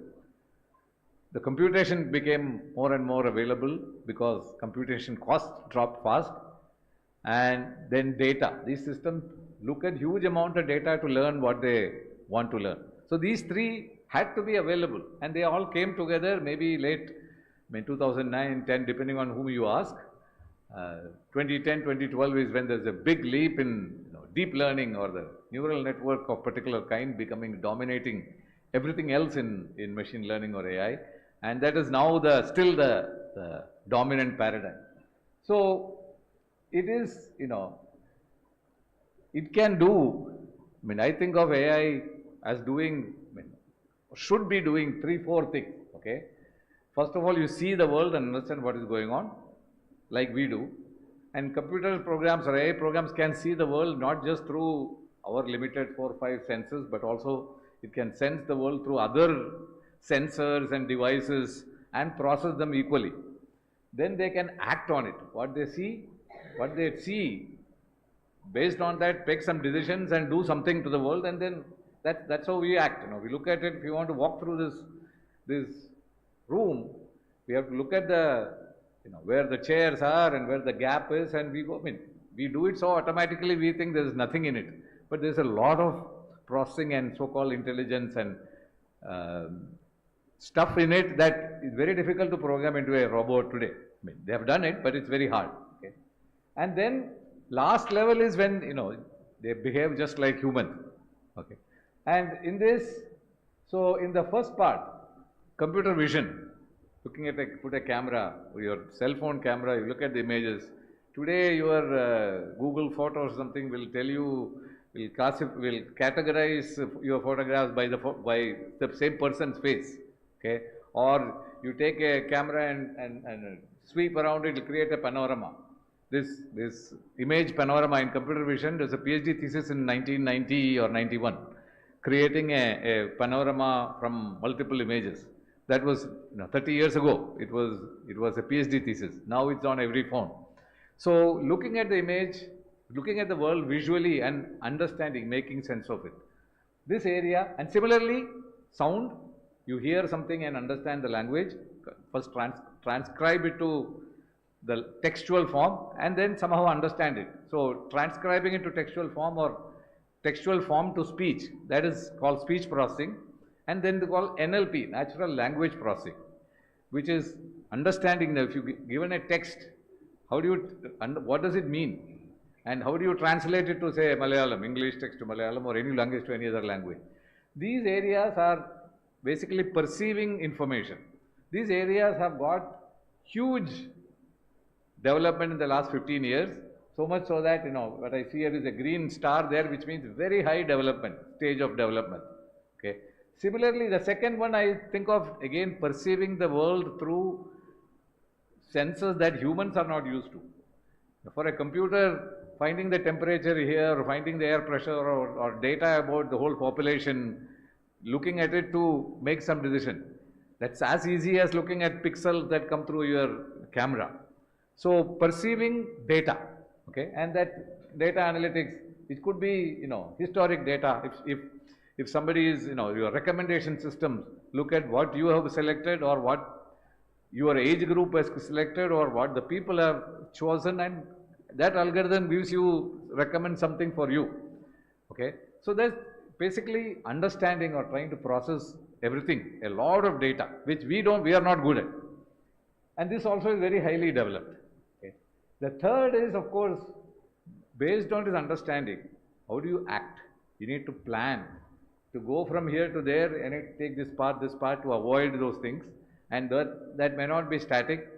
the computation became more and more available because computation costs dropped fast. And then data. These systems look at huge amount of data to learn what they want to learn. So these three had to be available, and they all came together maybe late 2009, 10, depending on whom you ask. 2010, 2012 is when there's a big leap in deep learning or the neural network of particular kind becoming dominating everything else in machine learning or AI. And that is now still the dominant paradigm. So it is, it can do, I think of AI as doing, should be doing 3-4 things, okay. First of all, you see the world and understand what is going on, like we do. And computer programs or AI programs can see the world not just through our limited 4 or 5 senses, but also it can sense the world through other sensors and devices and process them equally. Then they can act on it. What they see, based on that, take some decisions and do something to the world, and then that's how we act. We look at it. If you want to walk through this room, we have to look at the where the chairs are and where the gap is, and we go. We do it so automatically we think there is nothing in it, but there is a lot of processing and so-called intelligence and stuff in it that is very difficult to program into a robot today. They have done it, but it's very hard. Okay? And then last level is when they behave just like humans. Okay, and in this, so in the first part, computer vision, looking at put a camera, your cell phone camera, you look at the images. Today your Google photo or something will tell you, will categorize your photographs by the same person's face. Okay, or you take a camera and sweep around it, will create a panorama. This image panorama in computer vision, there's a PhD thesis in 1990 or 91, creating a panorama from multiple images. That was 30 years ago. It was a PhD thesis. Now it's on every phone. So looking at the image, looking at the world visually and understanding, making sense of it. This area, and similarly, sound, you hear something and understand the language, first transcribe it to the textual form and then somehow understand it. So transcribing it to textual form or textual form to speech, that is called speech processing, and then they call NLP, natural language processing, which is understanding that if you given a text, how do you, what does it mean? And how do you translate it to say Malayalam, English text to Malayalam or any language to any other language? These areas are basically perceiving information. These areas have got huge development in the last 15 years, so much so that, what I see here is a green star there, which means very high development, stage of development. Okay. Similarly, the second one I think of, again, perceiving the world through senses that humans are not used to. For a computer, finding the temperature here, or finding the air pressure, or data about the whole population, looking at it to make some decision, that's as easy as looking at pixels that come through your camera. So perceiving data, okay, and that data analytics, it could be, historic data. If somebody is, your recommendation systems, look at what you have selected or what your age group has selected or what the people have chosen, and that algorithm gives you, recommend something for you, okay. So that's basically understanding or trying to process everything, a lot of data, which we are not good at. And this also is very highly developed. Okay. The third is, of course, based on this understanding, how do you act? You need to plan to go from here to there and take this part to avoid those things, and that may not be static.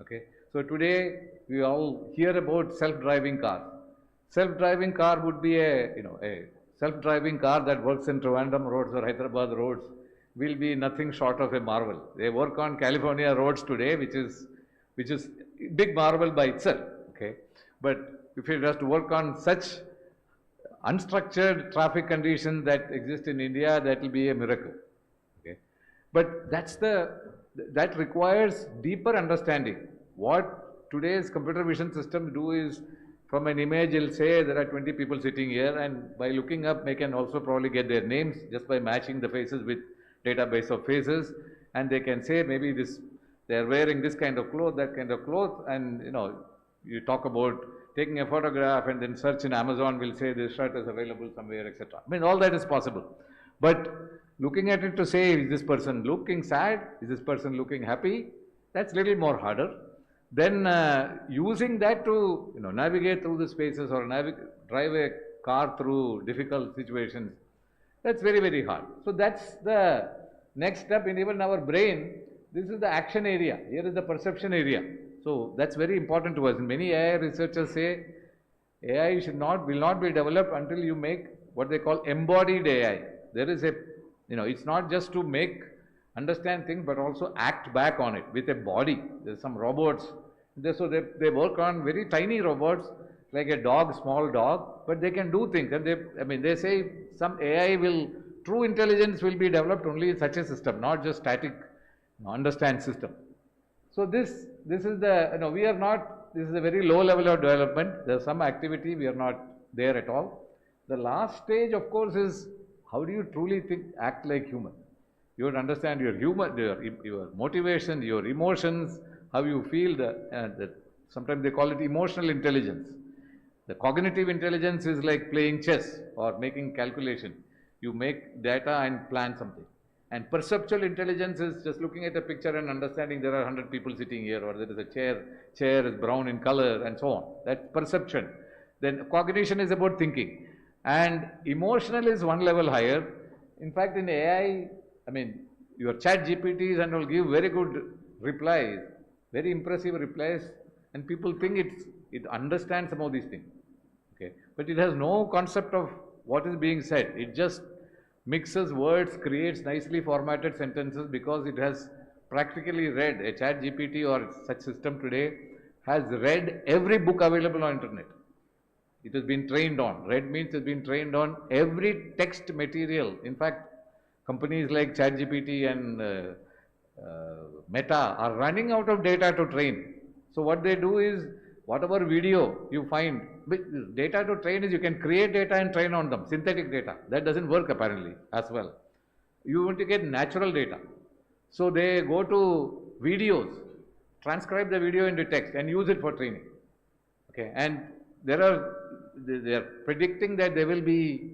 Okay. So today we all hear about self-driving cars. Self-driving car would be a self-driving car that works in Trivandrum roads or Hyderabad roads will be nothing short of a marvel. They work on California roads today, which is big marvel by itself. Okay, but if it has to work on such unstructured traffic conditions that exist in India, that will be a miracle. Okay, but that requires deeper understanding. What today's computer vision systems do is, from an image, it'll say there are 20 people sitting here, and by looking up, they can also probably get their names just by matching the faces with database of faces. and they can say maybe this, they are wearing this kind of cloth, that kind of cloth, and you talk about taking a photograph and then search in Amazon will say this shirt is available somewhere, etc. I mean, all that is possible. But looking at it to say, is this person looking sad? Is this person looking happy? That's a little more harder. Then using that to navigate through the spaces or drive a car through difficult situations, that's very, very hard. So that's the next step in even our brain. This is the action area. Here is the perception area. So that's very important to us. Many AI researchers say AI will not be developed until you make what they call embodied AI. There is a, it's not just to understand things, but also act back on it with a body. There's some robots. So they work on very tiny robots, like a dog, small dog, but they can do things. And they say some true intelligence will be developed only in such a system, not just static, understand system. So this is the, we are not, this is a very low level of development. There's some activity, we are not there at all. The last stage, of course, is how do you truly act like human? You would understand your your motivation, your emotions, how you feel. Sometimes they call it emotional intelligence. The cognitive intelligence is like playing chess or making calculation. You make data and plan something. And perceptual intelligence is just looking at a picture and understanding there are 100 people sitting here, or there is a chair is brown in color, and so on. That's perception. Then cognition is about thinking. And emotional is one level higher. In fact, in AI, your chat GPTs and will give very good replies, very impressive replies, and people think it understands some of these things. Okay, but it has no concept of what is being said. It just mixes words, creates nicely formatted sentences because it has practically read. A chat GPT or such system today has read every book available on internet. It has been trained on. Read means it has been trained on every text material. In fact, companies like ChatGPT and Meta are running out of data to train. So what they do is, whatever video you find, data to train is you can create data and train on them, synthetic data. That doesn't work apparently as well. You want to get natural data. So they go to videos, transcribe the video into text and use it for training. Okay, and they are predicting that there will be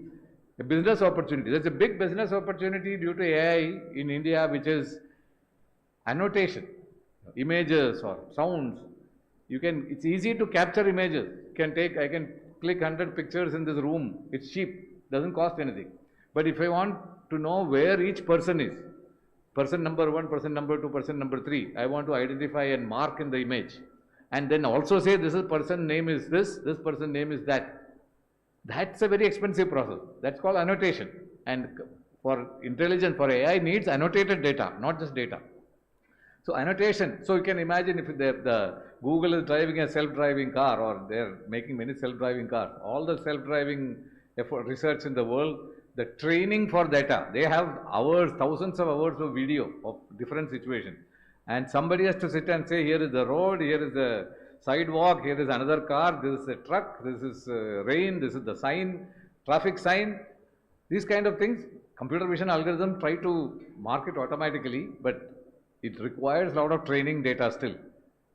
a business opportunity. There's a big business opportunity due to AI in India, which is annotation, images or sounds. It's easy to capture images. I can click 100 pictures in this room. It's cheap, doesn't cost anything. But if I want to know where each person is, person number 1, person number 2, person number 3, I want to identify and mark in the image. And then also say this person name is this person name is that. That's a very expensive process. That's called annotation. And for intelligence, for AI needs annotated data, not just data. So annotation, so you can imagine if the Google is driving a self-driving car, or they're making many self-driving cars, all the self-driving research in the world, the training for data, they have hours, thousands of hours of video of different situations. And somebody has to sit and say, here is the road, here is the sidewalk, here is another car, this is a truck, this is rain, this is the sign, traffic sign. These kind of things, computer vision algorithm try to mark it automatically, but it requires a lot of training data still.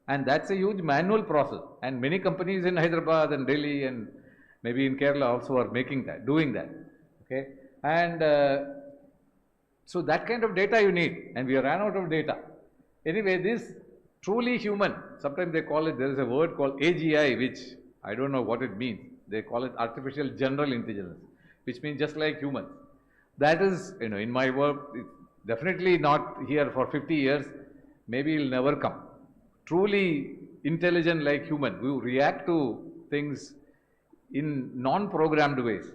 And that's a huge manual process. And many companies in Hyderabad and Delhi and maybe in Kerala also are doing that. Okay. And so that kind of data you need, and we ran out of data. Anyway, this truly human, sometimes they call it, there is a word called AGI, which I don't know what it means. They call it artificial general intelligence, which means just like humans. That is, in my work, it's definitely not here for 50 years, maybe it will never come. Truly intelligent like human, we react to things in non-programmed ways.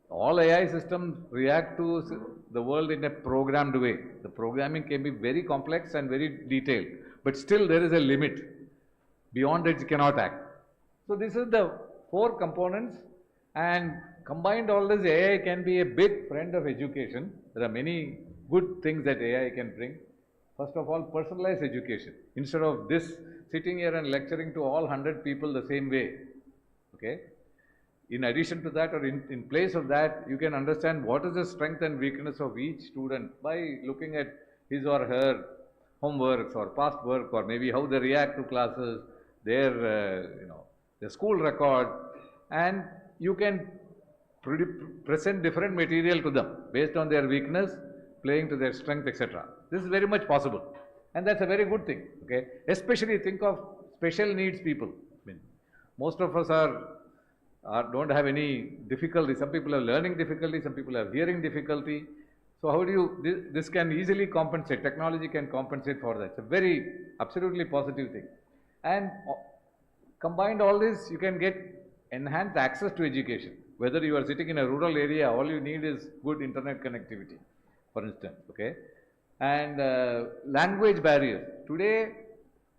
All AI systems react to the world in a programmed way. The programming can be very complex and very detailed, but still there is a limit. Beyond it, you cannot act. So this is the 4 components, and combined all this, AI can be a big friend of education. There are many good things that AI can bring. First of all, personalized education. Instead of this sitting here and lecturing to all 100 people the same way, okay? In addition to that, or in place of that, you can understand what is the strength and weakness of each student by looking at his or her homeworks or past work, or maybe how they react to classes, their, their school record, and you can present different material to them based on their weakness, playing to their strength, etc. This is very much possible, and that's a very good thing. Okay, especially think of special needs people. I mean, most of us don't have any difficulty. Some people have learning difficulty, some people have hearing difficulty. So how do you, this can easily compensate, technology can compensate for that. It's a very, absolutely positive thing. And combined all this, you can get enhanced access to education. Whether you are sitting in a rural area, all you need is good internet connectivity, for instance, okay? And language barriers. Today,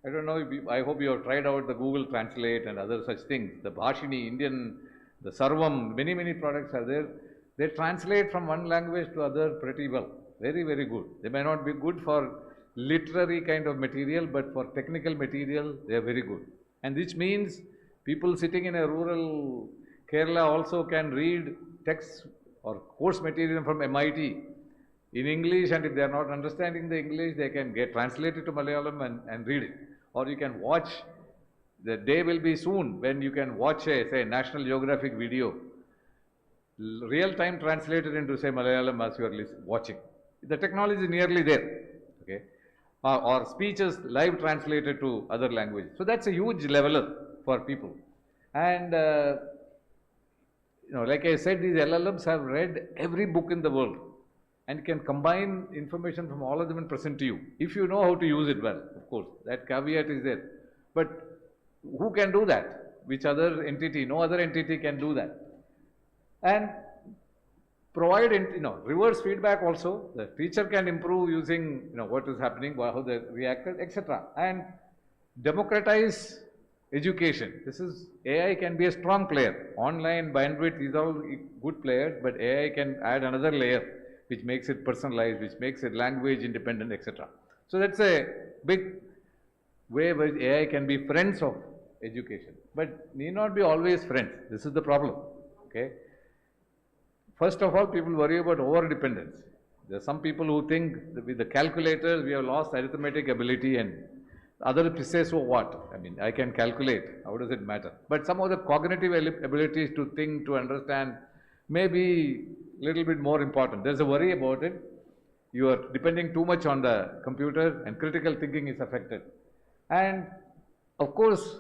I don't know, I hope you have tried out the Google Translate and other such things. The Bhashini, Indian, the Sarvam, many, many products are there. They translate from one language to other pretty well. Very, very good. They may not be good for literary kind of material, but for technical material, they are very good. And which means people sitting in a rural Kerala also can read texts or course material from MIT in English, and if they are not understanding the English, they can get translated to Malayalam and read it. Or you can watch, the day will be soon when you can watch a, say, National Geographic video, real time translated into, say, Malayalam as you are watching. The technology is nearly there, okay? Or speeches live translated to other languages. So that's a huge leveler for people. And like I said, these LLMs have read every book in the world and can combine information from all of them and present to you, if you know how to use it well, of course. That caveat is there. But who can do that? Which other entity? No other entity can do that. And provide, reverse feedback also. The teacher can improve using, what is happening, how they reacted, etc. And democratize education. This is, AI can be a strong player. Online, bandwidth, these are all good players, but AI can add another layer which makes it personalized, which makes it language independent, etc. So that's a big way where AI can be friends of education, but need not be always friends. This is the problem, okay? First of all, people worry about over-dependence. There are some people who think that with the calculators, we have lost arithmetic ability, and others say, so what? I mean, I can calculate. How does it matter? But some of the cognitive abilities to think, to understand, may be a little bit more important. There's a worry about it. You are depending too much on the computer, and critical thinking is affected. And of course,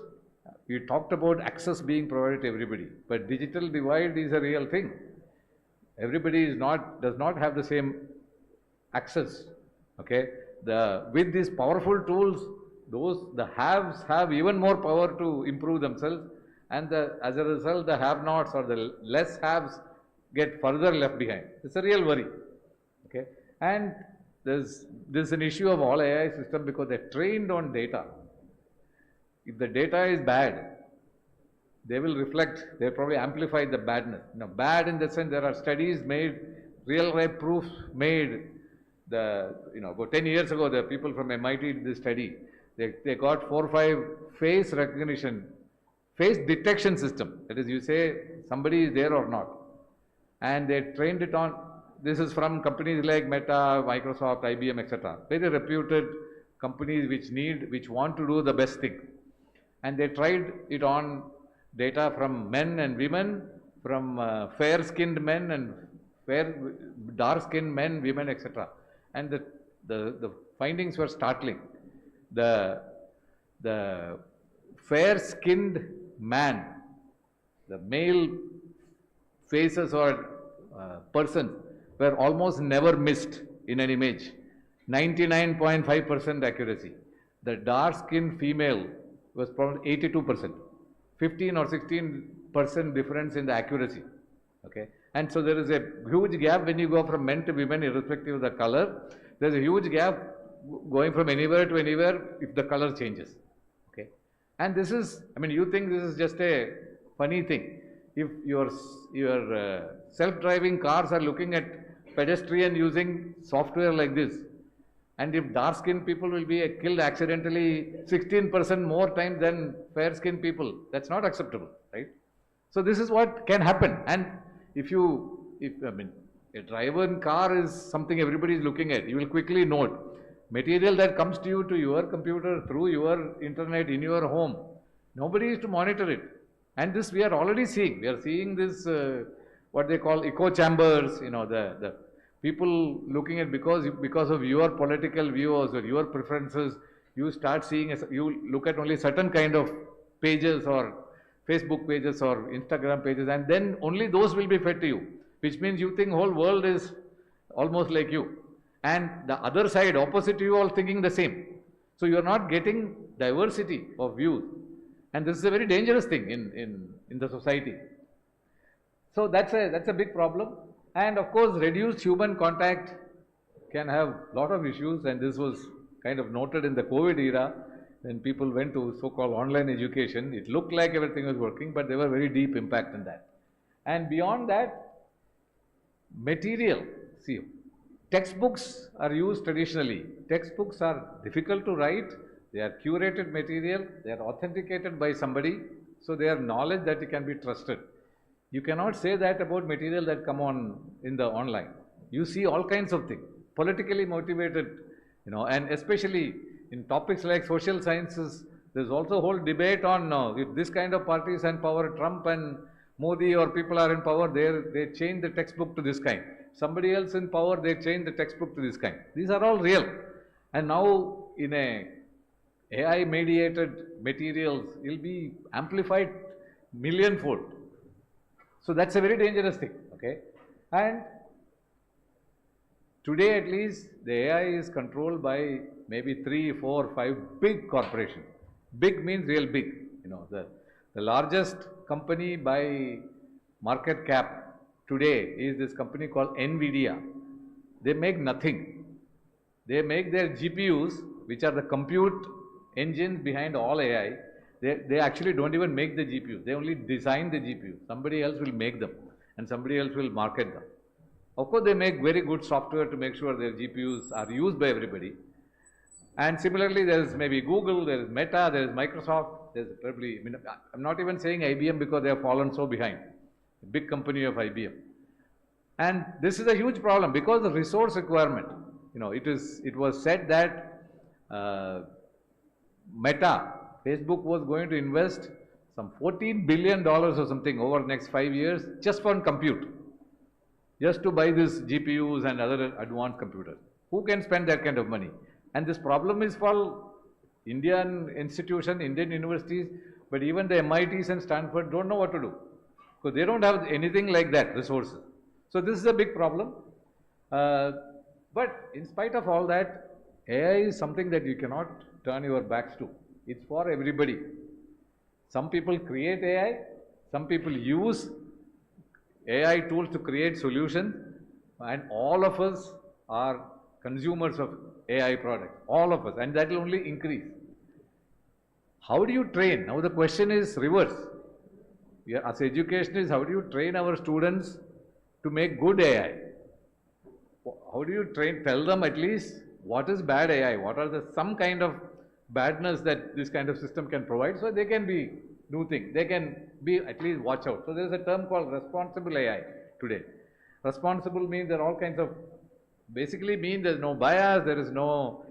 we talked about access being provided to everybody, but digital divide is a real thing. Everybody does not have the same access, okay? With these powerful tools, the haves have even more power to improve themselves, and as a result, the have-nots or the less haves get further left behind. It's a real worry, okay? And there's an issue of all AI systems because they're trained on data. If the data is bad, they will reflect, they'll probably amplify the badness. Bad in the sense there are studies made, real-life proofs made. About 10 years ago, the people from MIT did this study. They got 4 or 5 face recognition, face detection system. That is, you say somebody is there or not. And they trained it on, this is from companies like Meta, Microsoft, IBM, etc. Very reputed companies which want to do the best thing. And they tried it on data from men and women, from fair-skinned men and dark-skinned men, women, etc. And the findings were startling. The fair-skinned man, the male faces or persons were almost never missed in an image. 99.5% accuracy. The dark-skinned female was probably 82%. 15 or 16% difference in the accuracy, okay? And so there is a huge gap when you go from men to women, irrespective of the color. There's a huge gap going from anywhere to anywhere if the color changes, okay? And this is, you think this is just a funny thing. If your self-driving cars are looking at pedestrian using software like this, and if dark-skinned people will be killed accidentally 16% more times than fair-skinned people, that's not acceptable, right? So this is what can happen. And if a driven car is something everybody is looking at, you will quickly note. material that comes to you to your computer through your internet in your home. Nobody is to monitor it. And this we are already seeing. We are seeing this, what they call echo chambers, the people looking at because of your political views or your preferences, you start seeing, you look at only certain kind of pages or Facebook pages or Instagram pages, and then only those will be fed to you, which means you think whole world is almost like you. And the other side, opposite to you, all thinking the same. So you are not getting diversity of views. And this is a very dangerous thing in the society. So that's a big problem. And of course, reduced human contact can have a lot of issues, and this was kind of noted in the COVID era when people went to so-called online education. It looked like everything was working, but there were very deep impact in that. And beyond that, material. See, textbooks are used traditionally. Textbooks are difficult to write. They are curated material. They are authenticated by somebody. So they are knowledge that can be trusted. You cannot say that about material that come on in the online. You see all kinds of things, politically motivated, and especially in topics like social sciences, there's also a whole debate on if this kind of parties and power, Trump and Modi or people are in power, they change the textbook to this kind. Somebody else in power, they change the textbook to this kind. These are all real. And now in a AI mediated materials, it will be amplified millionfold. So that's a very dangerous thing, okay? And today at least, the AI is controlled by maybe 3, 4, 5 big corporations. Big means real big. The largest company by market cap today is this company called NVIDIA. They make nothing. They make their GPUs, which are the compute engines behind all AI. They actually don't even make the GPUs. They only design the GPUs. Somebody else will make them and somebody else will market them. Of course, they make very good software to make sure their GPUs are used by everybody. And similarly, there is maybe Google, there is Meta, there is Microsoft, there is probably, I'm not even saying IBM because they have fallen so behind. A big company of IBM. And this is a huge problem because the resource requirement, it was said that Meta, Facebook was going to invest some $14 billion or something over the next 5 years just for compute. Just to buy these GPUs and other advanced computers. Who can spend that kind of money? And this problem is for Indian institutions, Indian universities, but even the MITs and Stanford don't know what to do. Because they don't have anything like that, resources. So this is a big problem. But in spite of all that, AI is something that you cannot turn your backs to. It's for everybody. Some people create AI, some people use AI tools to create solutions, and all of us are consumers of AI products, all of us, and that will only increase. How do you train? Now the question is reverse. As educationists, how do you train our students to make good AI? How do you tell them at least what is bad AI? What are some kind of badness that this kind of system can provide, so they can be do things. They can be at least watch out. So there is a term called responsible AI today. Responsible means there are all kinds of, basically mean there is no bias, there is no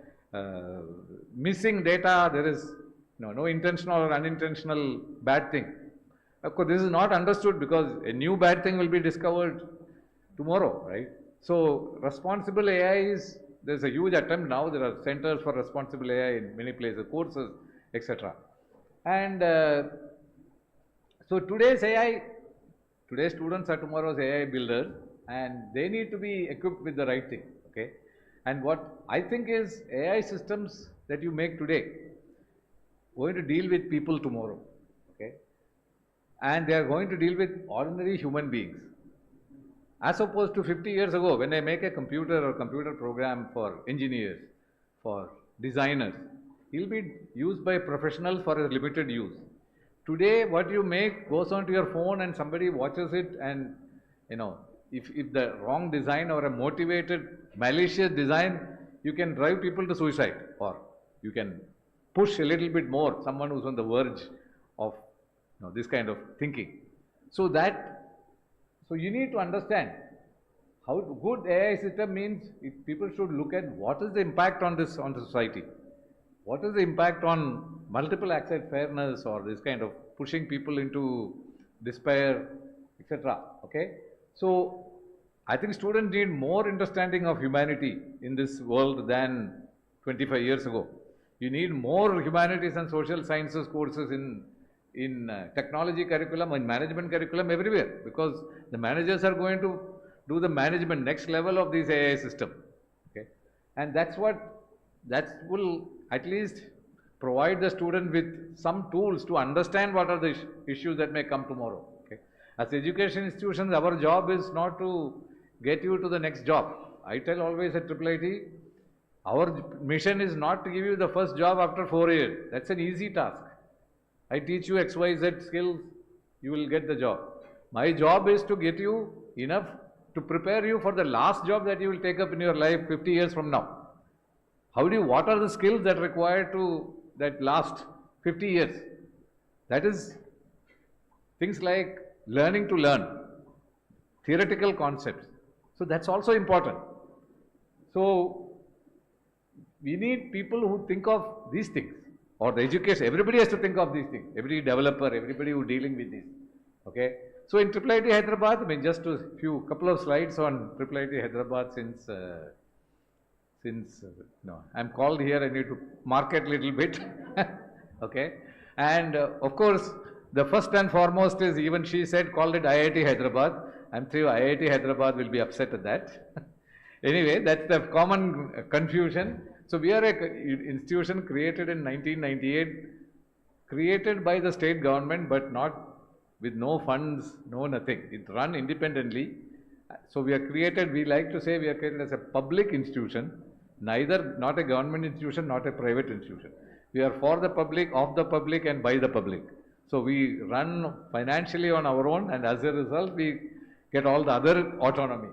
missing data, there is no intentional or unintentional bad thing. Of course, this is not understood because a new bad thing will be discovered tomorrow, right? So responsible AI is, there's a huge attempt now. There are centers for responsible AI in many places, courses, etc. And so today's students are tomorrow's AI builders, and they need to be equipped with the right thing, okay? And what I think is AI systems that you make today going to deal with people tomorrow, okay? And they are going to deal with ordinary human beings. As opposed to 50 years ago, when I make a computer or computer program for engineers, for designers, it will be used by professionals for a limited use. Today, what you make goes onto your phone and somebody watches it, and if the wrong design or a motivated, malicious design, you can drive people to suicide, or you can push a little bit more someone who's on the verge of this kind of thinking. So you need to understand how good AI system means people should look at what is the impact on this on the society. What is the impact on multiple access fairness or this kind of pushing people into despair, etc. Okay. So I think students need more understanding of humanity in this world than 25 years ago. You need more humanities and social sciences courses in technology curriculum, in management curriculum, everywhere, because the managers are going to do the management next level of this AI system. Okay, and that will at least provide the student with some tools to understand what are the issues that may come tomorrow. Okay, as education institutions, our job is not to get you to the next job. I tell always at IIIT, our mission is not to give you the first job after 4 years. That's an easy task. I teach you XYZ skills, you will get the job. My job is to get you enough to prepare you for the last job that you will take up in your life 50 years from now. What are the skills that are required to that last 50 years? That is things like learning to learn, theoretical concepts. So that's also important. So we need people who think of these things, or the education, everybody has to think of these things, every developer, everybody who is dealing with this. Okay. So in IIIT Hyderabad, I mean, just a couple of slides on IIIT Hyderabad since I'm called here, I need to market a little bit. Okay. And of course, the first and foremost is, even she said, called it IIT Hyderabad. I'm sure IIT Hyderabad will be upset at that. Anyway, that's the common confusion. So we are an institution created in 1998, created by the state government, but not with no funds, no nothing. It run independently. So we are created, we like to say we are created as a public institution, neither not a government institution, not a private institution. We are for the public, of the public, and by the public. So we run financially on our own, and as a result, we get all the other autonomy.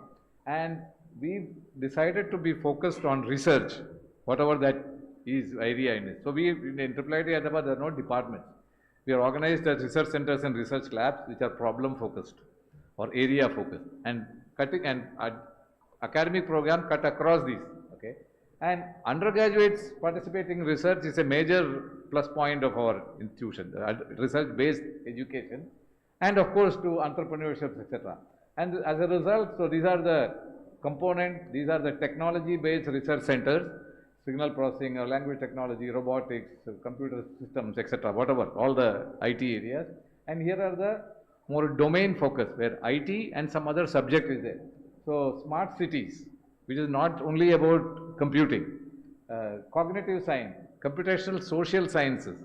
And we decided to be focused on research, whatever that is area in it. So we, in IIIT Hyderabad, there are no departments. We are organized as research centers and research labs, which are problem focused or area focused, and cutting and academic program cut across these. Okay, and undergraduates participating in research is a major plus point of our institution, research based education, and of course to entrepreneurship, etc. And as a result, so these are the components, these are the technology based research centers, signal processing or language technology, robotics, computer systems, etc., whatever, all the IT areas. And here are the more domain focus, where IT and some other subject is there. So smart cities, which is not only about computing, cognitive science, computational social sciences,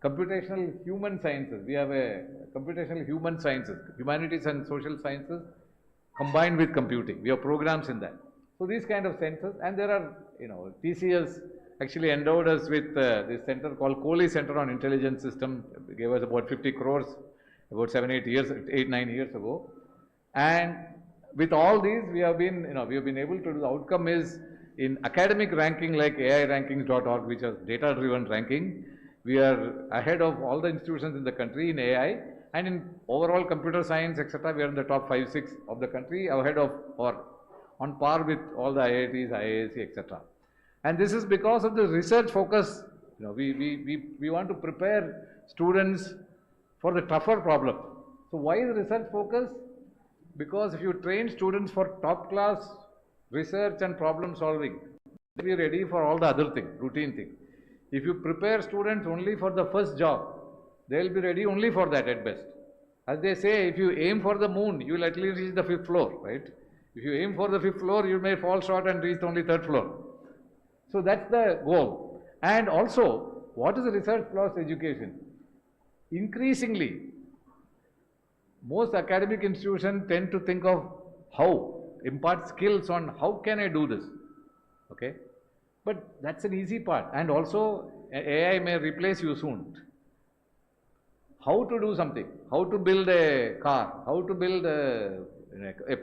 computational human sciences. We have a computational human sciences, humanities and social sciences combined with computing. We have programs in that. So these kind of centers, and there are, TCS actually endowed us with this center called Kohli Center on Intelligence System, gave us about 50 crores about 9 years ago. And with all these, we have been, we have been able to do, the outcome is in academic ranking like AIRankings.org, which is data-driven ranking, we are ahead of all the institutions in the country in AI, and in overall computer science, etc., we are in the top 5-6 of the country, ahead of or on par with all the IITs, IISc, etc. And this is because of the research focus. We want to prepare students for the tougher problem. So why is research focus? Because if you train students for top class research and problem solving, they'll be ready for all the other things, routine things. If you prepare students only for the first job, they'll be ready only for that at best. As they say, if you aim for the moon, you will at least reach the 5th floor, right? If you aim for the 5th floor, you may fall short and reach only 3rd floor. So that's the goal. And also, what is research plus education? Increasingly, most academic institutions tend to think of how, impart skills on how can I do this, okay? But that's an easy part, and also AI may replace you soon. How to do something, how to build a car, how to build a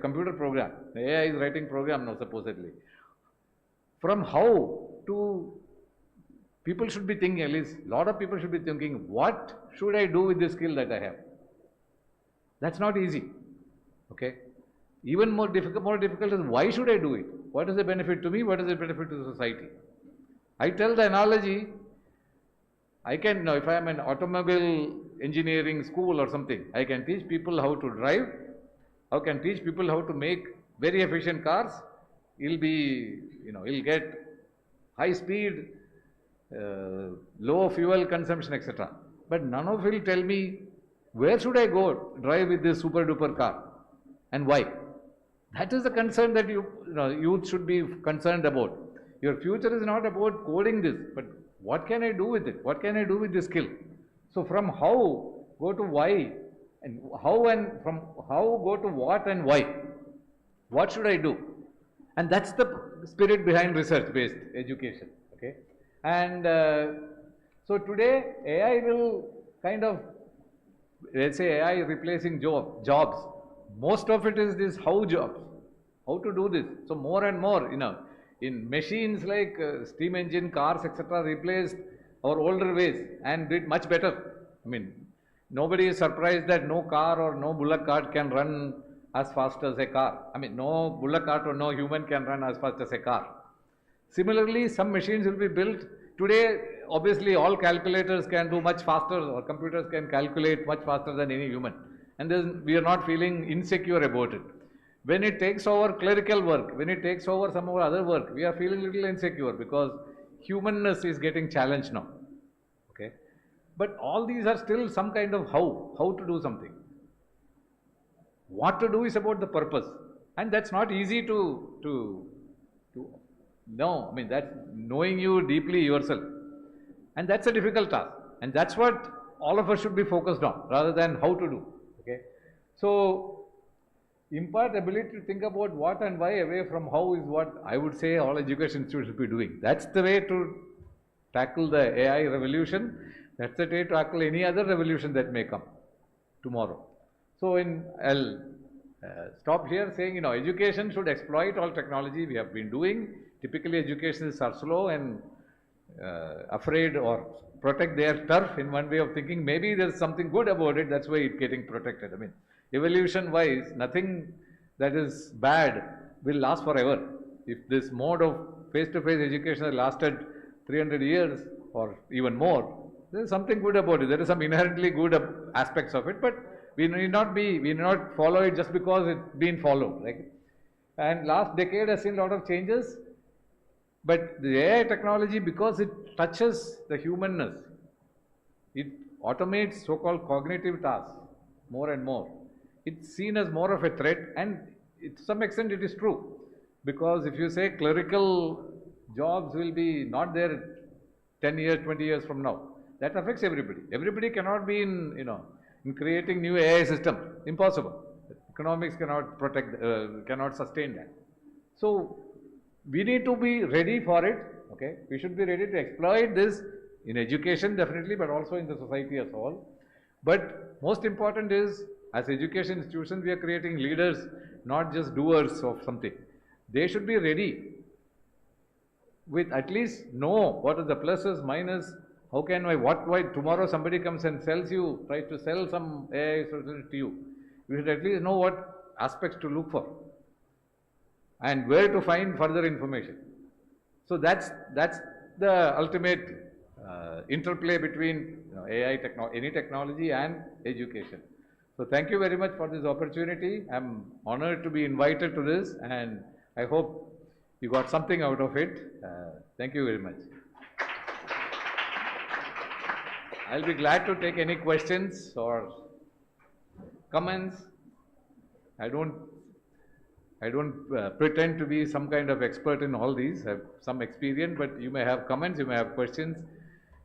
computer program. AI is writing program now supposedly. From how to, people should be thinking, at least a lot of people should be thinking, what should I do with the skill that I have? That's not easy, okay? even more difficult is why should I do it? What is the benefit to me? What is the benefit to the society? I tell the analogy, I can, now if I am an automobile engineering school or something, I can teach people how to drive, I can teach people how to make very efficient cars. He'll be, he'll get high speed, low fuel consumption, etc. But none of will tell me where should I go drive with this super duper car and why. That is the concern that youth should be concerned about. Your future is not about coding this, but what can I do with it? What can I do with this skill? So from how go to why, and how, and from how go to what and why. What should I do? And that's the spirit behind research-based education. Okay, and so today AI will kind of, let's say AI replacing jobs. Most of it is this how jobs, how to do this. So more and more, in machines like steam engine, cars, etc., replaced our older ways and did much better. I mean, nobody is surprised that no car or no bullock cart can run as fast as a car. I mean, no bullock cart or no human can run as fast as a car. Similarly, some machines will be built. Today, obviously, all calculators can do much faster, or computers can calculate much faster than any human. And we are not feeling insecure about it. When it takes over clerical work, when it takes over some of our other work, we are feeling a little insecure because humanness is getting challenged now. Okay, but all these are still some kind of how to do something. What to do is about the purpose, and that's not easy to know. I mean, that's knowing you deeply yourself, and that's a difficult task, and that's what all of us should be focused on rather than how to do. Okay, so impart ability to think about what and why away from how is what I would say all education institutions should be doing. That's the way to tackle the AI revolution. That's the way to tackle any other revolution that may come tomorrow. So I'll stop here saying, education should exploit all technology we have been doing. Typically, educationists are slow and afraid or protect their turf in one way of thinking. Maybe there's something good about it, that's why it's getting protected. I mean, evolution-wise, nothing that is bad will last forever. If this mode of face-to-face education has lasted 300 years or even more, there is something good about it. There is some inherently good aspects of it, but we need not follow it just because it's been followed. Right? And last decade has seen a lot of changes, but the AI technology, because it touches the humanness, it automates so-called cognitive tasks more and more. It's seen as more of a threat, and to some extent it is true, because if you say clerical jobs will be not there 10 years, 20 years from now, that affects everybody. Everybody cannot be in creating new AI system. Impossible. Economics cannot cannot sustain that. So we need to be ready for it. Okay, we should be ready to exploit this in education definitely, but also in the society as a whole. But most important is, as education institutions, we are creating leaders, not just doers of something. They should be ready with at least know what are the pluses, minus, how can why tomorrow somebody comes and sells you, tries to sell some AI solution to you. We should at least know what aspects to look for and where to find further information. So that's the ultimate interplay between any technology and education. So thank you very much for this opportunity. I'm honored to be invited to this, and I hope you got something out of it. Thank you very much. I'll be glad to take any questions or comments. I don't pretend to be some kind of expert in all these. I have some experience, but you may have comments, you may have questions.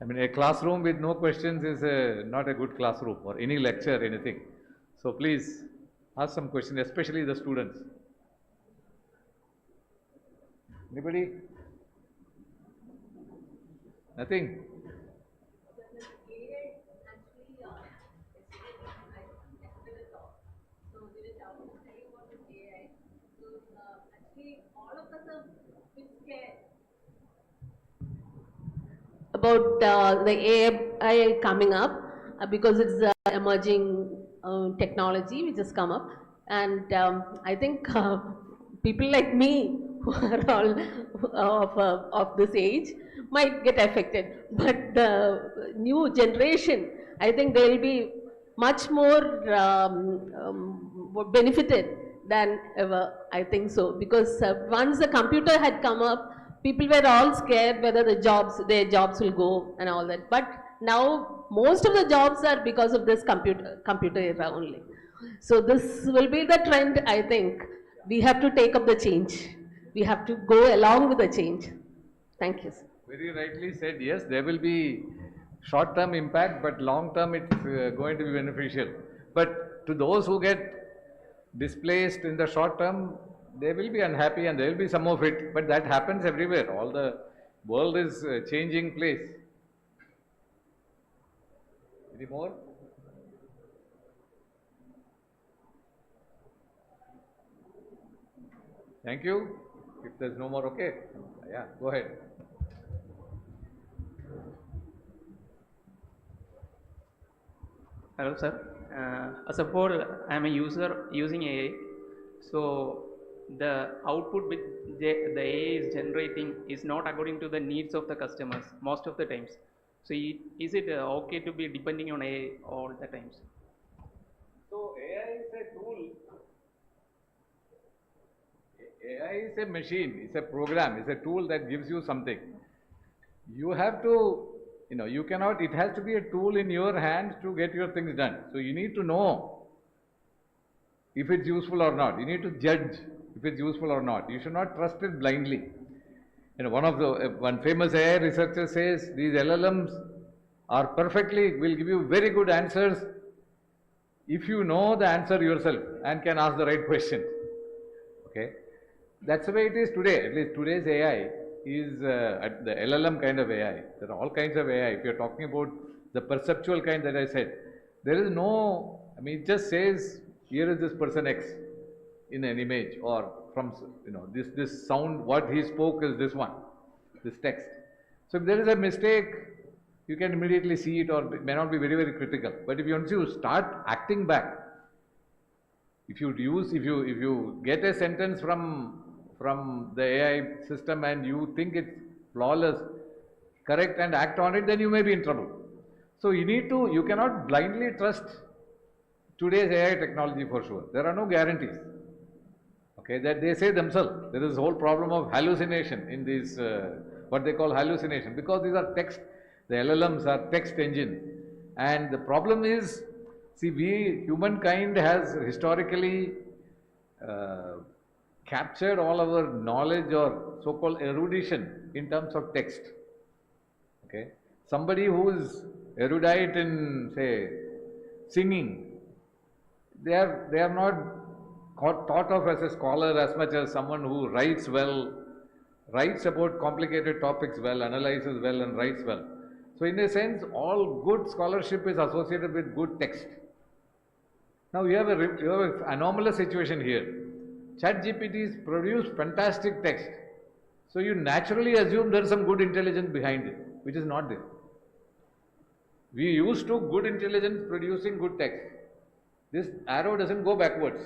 I mean, a classroom with no questions is not a good classroom, or any lecture, anything. So please ask some questions, especially the students. Anybody? Nothing? About the AI coming up because it's emerging technology which has come up. And I think people like me who are all of this age might get affected. But the new generation, I think they will be much more benefited than ever, I think so. Because once the computer had come up, people were all scared whether their jobs will go and all that. But now most of the jobs are because of this computer era only. So this will be the trend, I think. We have to take up the change. We have to go along with the change. Thank you, sir. Very rightly said, yes, there will be short-term impact, but long-term it's going to be beneficial. But to those who get displaced in the short term, they will be unhappy and there will be some of it, but that happens everywhere. All the world is a changing place. Any more? Thank you. If there's no more, okay. Yeah, go ahead. Hello, sir. As a whole, I am a user using AI. So the output which the AI is generating is not according to the needs of the customers most of the times. So is it okay to be depending on AI all the times? So AI is a tool. AI is a machine, it's a program, it's a tool that gives you something. You have to, you cannot, it has to be a tool in your hands to get your things done. So you need to know if it's useful or not. You need to judge if it's useful or not. You should not trust it blindly. One famous AI researcher says these LLMs are will give you very good answers if you know the answer yourself and can ask the right question. Okay. That's the way it is today. At least today's AI is the LLM kind of AI. There are all kinds of AI. If you're talking about the perceptual kind that I said, there is no, it just says, here is this person X in an image, or from, this sound, what he spoke is this one, this text. So if there is a mistake, you can immediately see it, or it may not be very, very critical. But if you start acting back, if you get a sentence from the AI system and you think it's flawless, correct, and act on it, then you may be in trouble. So you cannot blindly trust today's AI technology for sure. There are no guarantees. Okay, that they say themselves. There is a whole problem of hallucination in these, what they call hallucination, because these are text, the LLMs are text engine. And the problem is, see, humankind has historically captured all our knowledge or so-called erudition in terms of text. Okay, somebody who is erudite in, say, singing, they are not thought of as a scholar as much as someone who writes well, writes about complicated topics well, analyzes well, and writes well. So in a sense, all good scholarship is associated with good text. Now you have an anomalous situation here. ChatGPTs produce fantastic text. So you naturally assume there is some good intelligence behind it, which is not there. We used to good intelligence producing good text. This arrow doesn't go backwards.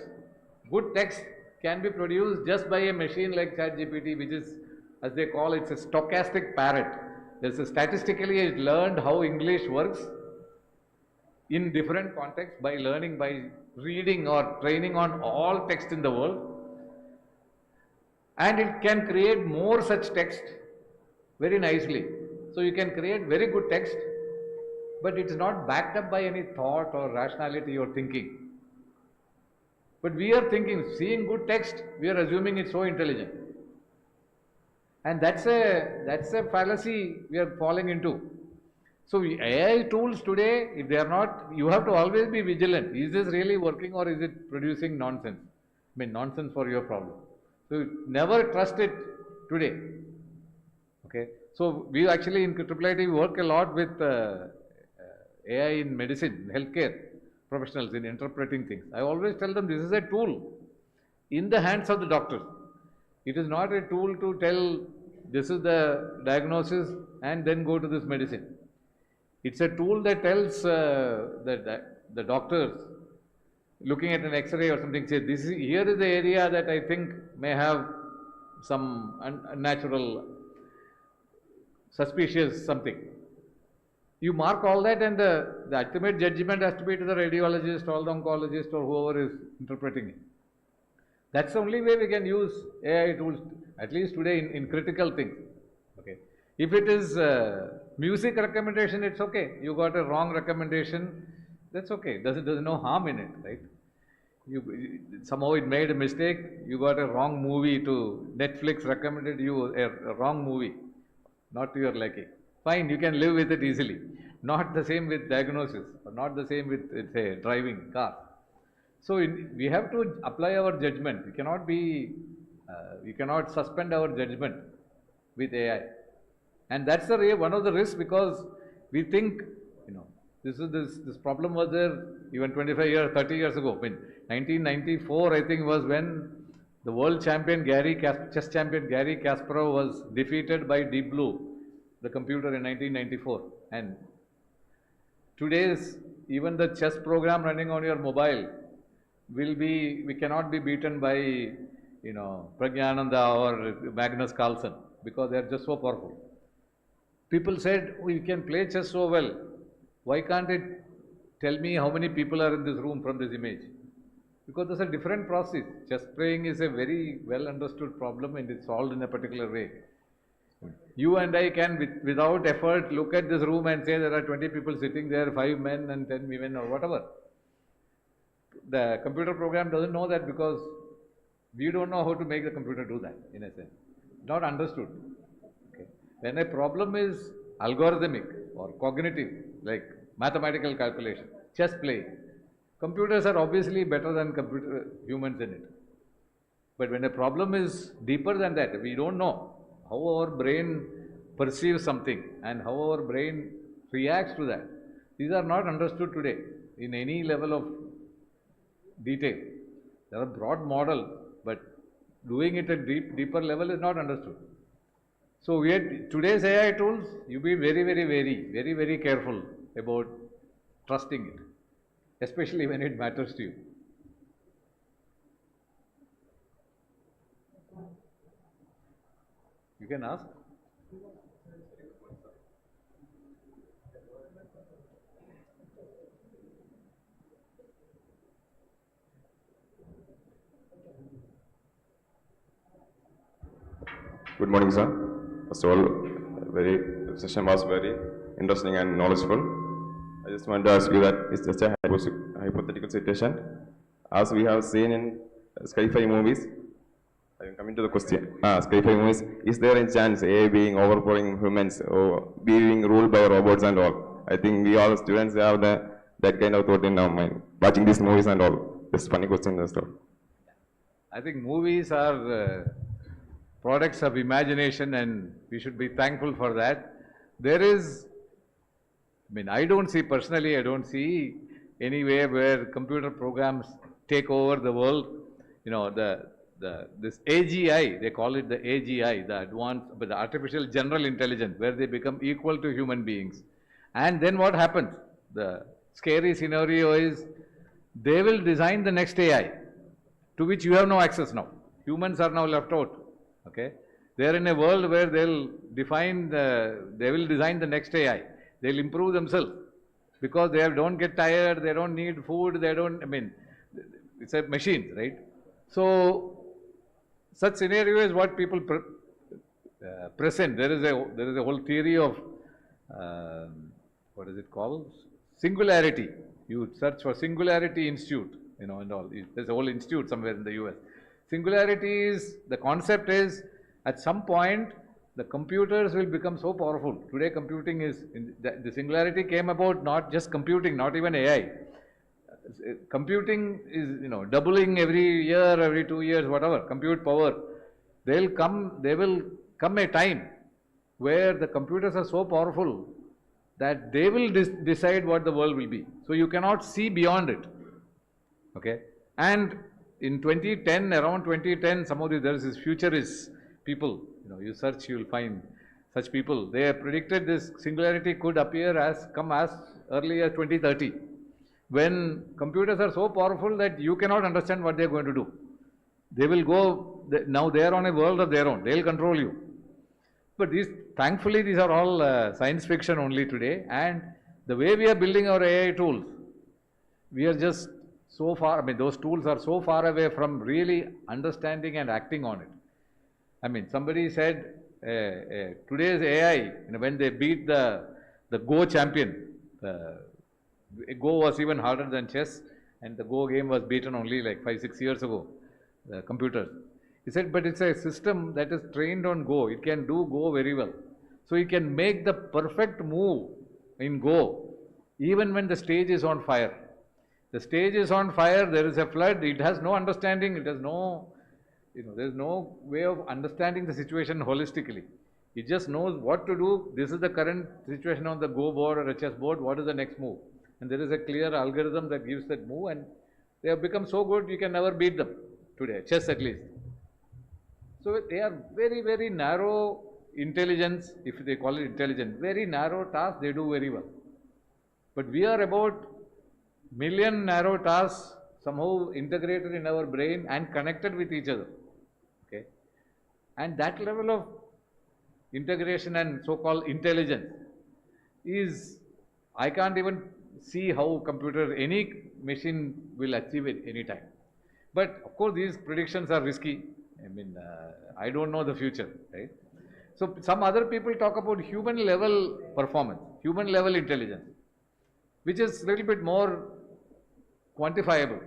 Good text can be produced just by a machine like ChatGPT, which is, as they call it, a stochastic parrot. Statistically, it learned how English works in different contexts by learning, by reading or training on all text in the world. And it can create more such text very nicely. So you can create very good text, but it's not backed up by any thought or rationality or thinking. But we are thinking, seeing good text, we are assuming it's so intelligent. And that's a fallacy we are falling into. So AI tools today, if they are not, you have to always be vigilant. Is this really working or is it producing nonsense? Nonsense for your problem. So never trust it today. Okay. So we actually in IIIT work a lot with AI in medicine, healthcare professionals in interpreting things. I always tell them this is a tool in the hands of the doctor. It is not a tool to tell this is the diagnosis and then go to this medicine. It's a tool that tells the doctors looking at an X-ray or something, say this is, here is the area that I think may have some unnatural, suspicious something. You mark all that, and the ultimate judgment has to be to the radiologist or the oncologist or whoever is interpreting it. That's the only way we can use AI tools, at least today, in critical things. Okay. If it is music recommendation, it's okay. You got a wrong recommendation, that's okay. There's no harm in it, right? Somehow it made a mistake. You got a wrong movie to Netflix recommended you a wrong movie, not to your liking. Fine, you can live with it easily. Not the same with diagnosis, or not the same with, say, driving car. So we have to apply our judgment. We cannot we cannot suspend our judgment with AI. And that's one of the risks, because we think, this problem was there even 25 years, 30 years ago. In 1994, I think, was when the world champion chess champion Gary Kasparov was defeated by Deep Blue, the computer, in 1994. And today's, even the chess program running on your mobile we cannot be beaten by, Pragyananda or Magnus Carlsen, because they are just so powerful. People said, we can play chess so well. Why can't it tell me how many people are in this room from this image? Because there's a different process. Chess playing is a very well understood problem, and it's solved in a particular way. You and I can, without effort, look at this room and say there are 20 people sitting there, 5 men and 10 women or whatever. The computer program doesn't know that, because we don't know how to make the computer do that, in a sense. Not understood. Okay. When a problem is algorithmic or cognitive, like mathematical calculation, chess play, computers are obviously better than humans in it. But when a problem is deeper than that, we don't know how our brain perceives something and how our brain reacts to that. These are not understood today in any level of detail. There are broad models, but doing it at deeper level is not understood. So today's AI tools, you be very careful about trusting it, especially when it matters to you. You can ask. Good morning, sir. First of all, the session was very interesting and knowledgeable. I just want to ask you that it's just a hypothetical situation. As we have seen in sci-fi movies, I am coming to the question. Sci-fi movies, is there a chance AI being overpowering humans or being ruled by robots and all? I think we all students have that kind of thought in our mind, watching these movies and all. Just funny question and stuff. I think movies are products of imagination, and we should be thankful for that. There is, I don't see any way where computer programs take over the world. This AGI, they call it the AGI, the artificial general intelligence, where they become equal to human beings. And then what happens? The scary scenario is they will design the next AI, to which you have no access now. Humans are now left out. Okay, they are in a world where they will design the next AI. They'll improve themselves, because they don't get tired, they don't need food, it's a machine, right? So such scenario is what people present. There is a whole theory of what is it called? Singularity. You search for Singularity Institute, and all. There's a whole institute somewhere in the US. Singularity is, the concept is, at some point, the computers will become so powerful. Today computing is, the singularity came about not just computing, not even AI. Computing is, doubling every year, every 2 years, whatever, compute power. There will come a time where the computers are so powerful that they will decide what the world will be. So you cannot see beyond it. Okay? And in 2010, around 2010, there is this futurist people, you search, you will find such people. They have predicted this singularity could come as early as 2030. when computers are so powerful that you cannot understand what they are going to do. They will go, now they are on a world of their own, they will control you. But thankfully these are all science fiction only today, and the way we are building our AI tools, we are just so far, those tools are so far away from really understanding and acting on it. Somebody said today's AI, when they beat the Go champion, Go was even harder than chess, and the Go game was beaten only like 5-6 years ago, the computers. He said, but it's a system that is trained on Go. It can do Go very well. So it can make the perfect move in Go, even when the stage is on fire. The stage is on fire, there is a flood, it has no understanding, it has no, there is no way of understanding the situation holistically. It just knows what to do. This is the current situation on the Go board or a chess board, what is the next move? And there is a clear algorithm that gives that move, and they have become so good you can never beat them today, chess at least. So they are very, very narrow intelligence, if they call it intelligent, very narrow tasks they do very well. But we are about million narrow tasks somehow integrated in our brain and connected with each other. Okay? And that level of integration and so-called intelligence is, I can't even see how any machine will achieve it any time. But of course these predictions are risky. I don't know the future, right? So some other people talk about human level performance, human level intelligence, which is a little bit more quantifiable.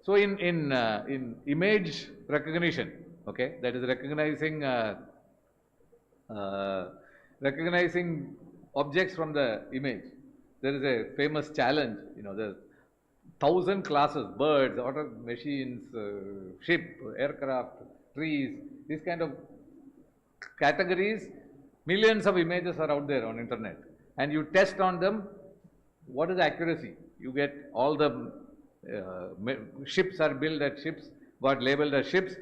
So in image recognition, okay, that is recognizing objects from the image. There is a famous challenge, there's 1,000 classes, birds, auto machines, ship, aircraft, trees, these kind of categories. Millions of images are out there on internet, and you test on them what is the accuracy. You get all the ships are built as ships, got labeled as ships,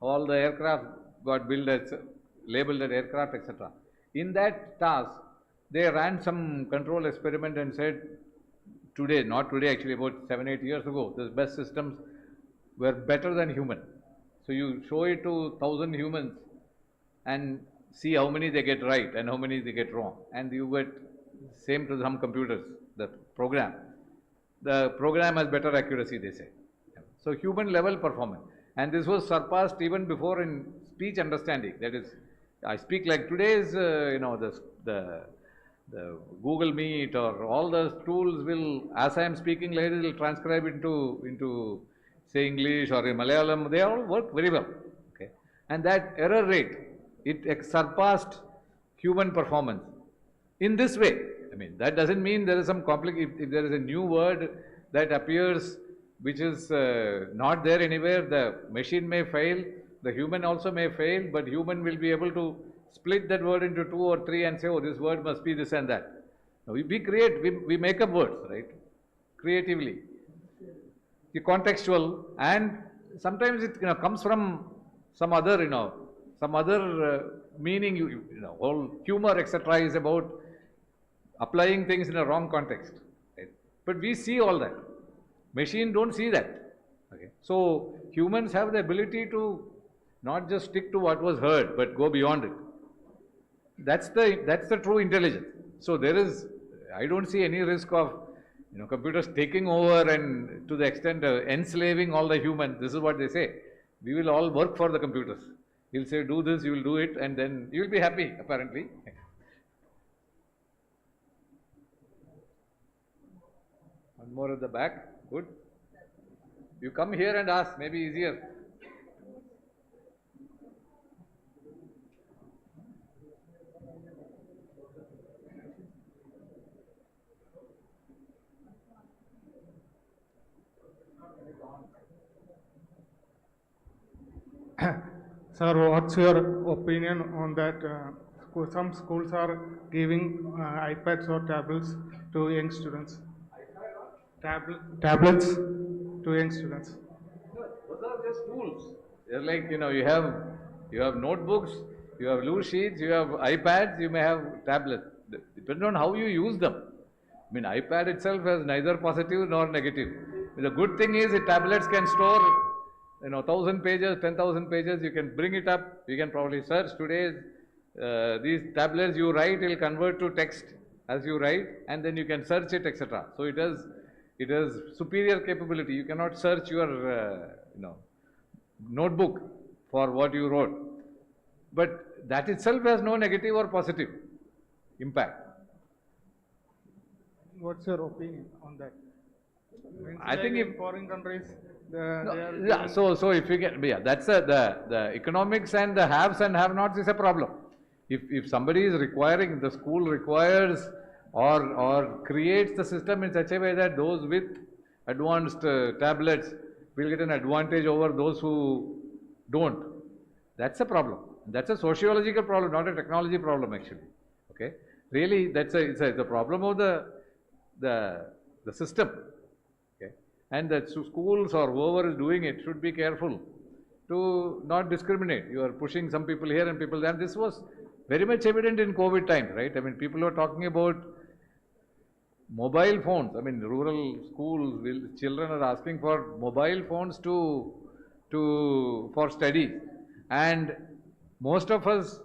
all the aircraft got built as labeled as aircraft, etc. In that task, they ran some control experiment and said, today, not today actually, about 7-8 years ago, the best systems were better than human. So you show it to 1,000 humans and see how many they get right and how many they get wrong. And you get same to some computers, the program. The program has better accuracy, they say. So human level performance. And this was surpassed even before in speech understanding. That is, I speak like today's, the Google Meet or all those tools will, as I am speaking like this, will transcribe into say English or in Malayalam. They all work very well. Okay, and that error rate, it surpassed human performance in this way. That doesn't mean there is some if there is a new word that appears which is not there anywhere, the machine may fail, the human also may fail, but human will be able to split that word into 2 or 3 and say, oh, this word must be this and that. Now, we make up words, right? Creatively. The contextual, and sometimes it comes from some other, meaning, all humor, etc. is about applying things in a wrong context. Right? But we see all that. Machine don't see that. Okay? So humans have the ability to not just stick to what was heard, but go beyond it. That's the true intelligence. So I don't see any risk of computers taking over and to the extent of enslaving all the humans. This is what they say. We will all work for the computers. He'll say, do this, you will do it, and then you will be happy, apparently. One more at the back. Good. You come here and ask, maybe easier. Sir, what's your opinion on that? Some schools are giving iPads or tablets to young students. Tablets to young students. No, those are just tools. They're like, you have notebooks, you have loose sheets, you have iPads, you may have tablets. Depends on how you use them. I mean, iPad itself has neither positive nor negative. The good thing is the tablets can store, 1,000 pages, 10,000 pages. You can bring it up. You can probably search today. These tablets you write, it will convert to text as you write, and then you can search it, etc. So it has superior capability. You cannot search your notebook for what you wrote, but that itself has no negative or positive impact. What's your opinion on that? I think in foreign countries, so if you get, that's the economics and the haves and have-nots is a problem. If somebody is requiring, the school requires or creates the system in such a way that those with advanced tablets will get an advantage over those who don't, that's a problem. That's a sociological problem, not a technology problem actually. Okay, really, it's a problem of the system. Okay, and that schools or whoever is doing it should be careful to not discriminate. You are pushing some people here and people there. This was very much evident in COVID times, right? I mean, people were talking about mobile phones. I mean, rural schools, children are asking for mobile phones for study, and most of us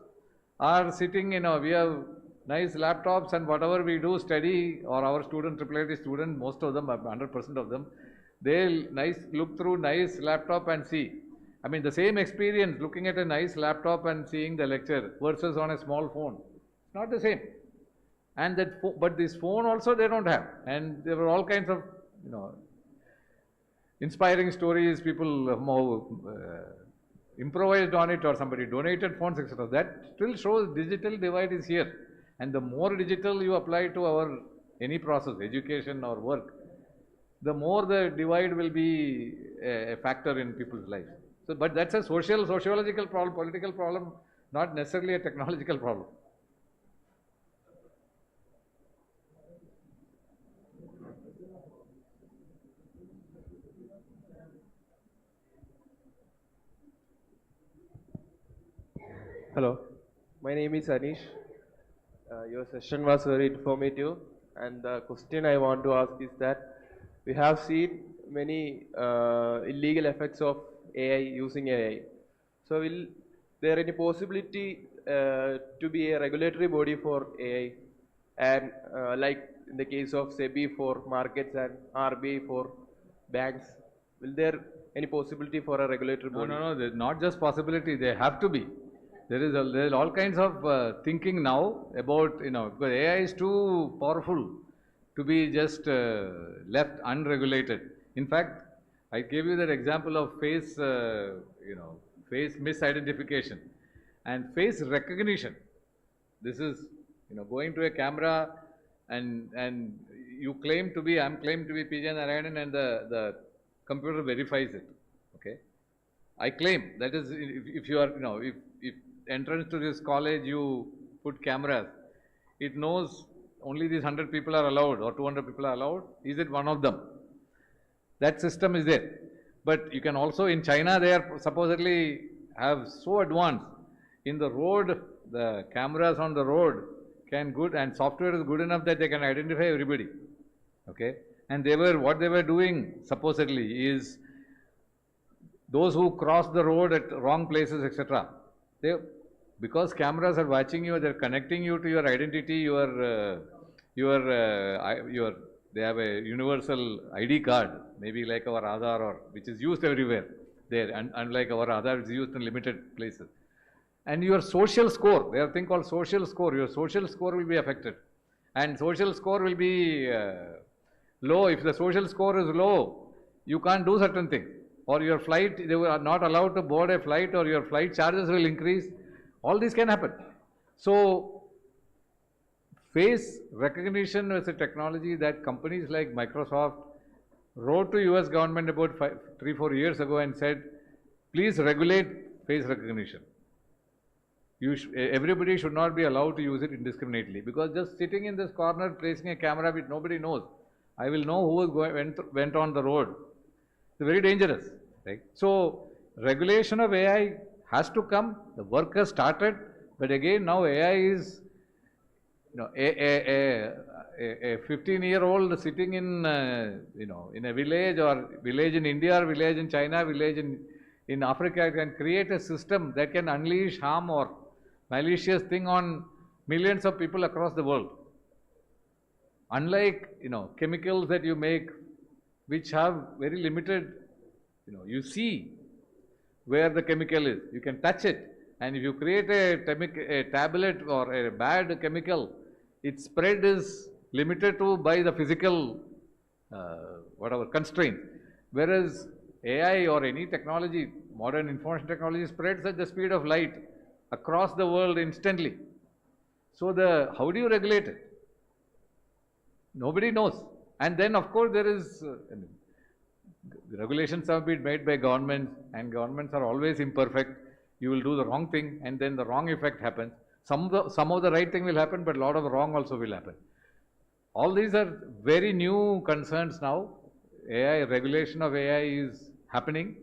are sitting, we have nice laptops, and whatever we do study, or our student, IIIT student, most of them, 100% of them, they'll look through nice laptop and see. I mean, the same experience looking at a nice laptop and seeing the lecture versus on a small phone, it's not the same. And but this phone also they don't have, and there were all kinds of, inspiring stories. People improvised on it, or somebody donated phones, etc. That still shows digital divide is here. And the more digital you apply to any process, education or work, the more the divide will be a factor in people's lives. So, but that's a sociological problem, political problem, not necessarily a technological problem. Hello, my name is Anish. Your session was very informative, and the question I want to ask is that we have seen many illegal effects of AI, using AI. So will there any possibility to be a regulatory body for AI, and like in the case of SEBI for markets and RBI for banks, will there any possibility for a regulatory body? No, there's not just possibility, they have to be. There's all kinds of thinking now about, because AI is too powerful to be just left unregulated. In fact, I gave you that example of face misidentification and face recognition. This is, going to a camera and you claim to be, I'm claimed to be PJ Narayanan, and the computer verifies it. Okay, I claim that is, if you are, if entrance to this college you put cameras, it knows only these 100 people are allowed or 200 people are allowed. Is it one of them? That system is there. But you can also, in China, they are supposedly have so advanced in the road, the cameras on the road can and software is good enough that they can identify everybody. Okay, and what they were doing supposedly is those who cross the road at wrong places, etc. Because cameras are watching you, they're connecting you to your identity, they have a universal ID card, maybe like our Aadhaar, which is used everywhere there, and unlike our Aadhaar, it's used in limited places. And your social score, they have a thing called social score, your social score will be affected. And social score will be low. If the social score is low, you can't do certain things. Or your flight, they are not allowed to board a flight, or your flight charges will increase. All this can happen. So, face recognition is a technology that companies like Microsoft wrote to US government about 3-4 years ago and said, please regulate face recognition. Everybody should not be allowed to use it indiscriminately, because just sitting in this corner placing a camera which nobody knows, I will know who went on the road. It's very dangerous, right? So, regulation of AI has to come. The work has started, but again now AI is a 15-year-old sitting in, in a village or village in India or village in China, village in Africa can create a system that can unleash harm or malicious thing on millions of people across the world. Unlike, chemicals that you make which have very limited, you see where the chemical is, you can touch it. And if you create a tablet or a bad chemical, its spread is limited to by the physical constraint. Whereas AI or any technology, modern information technology, spreads at the speed of light across the world instantly. So how do you regulate it? Nobody knows. And then of course there is, the regulations have been made by governments, and governments are always imperfect. You will do the wrong thing and then the wrong effect happens. Some of the right thing will happen, but a lot of wrong also will happen. All these are very new concerns now. AI, regulation of AI is happening.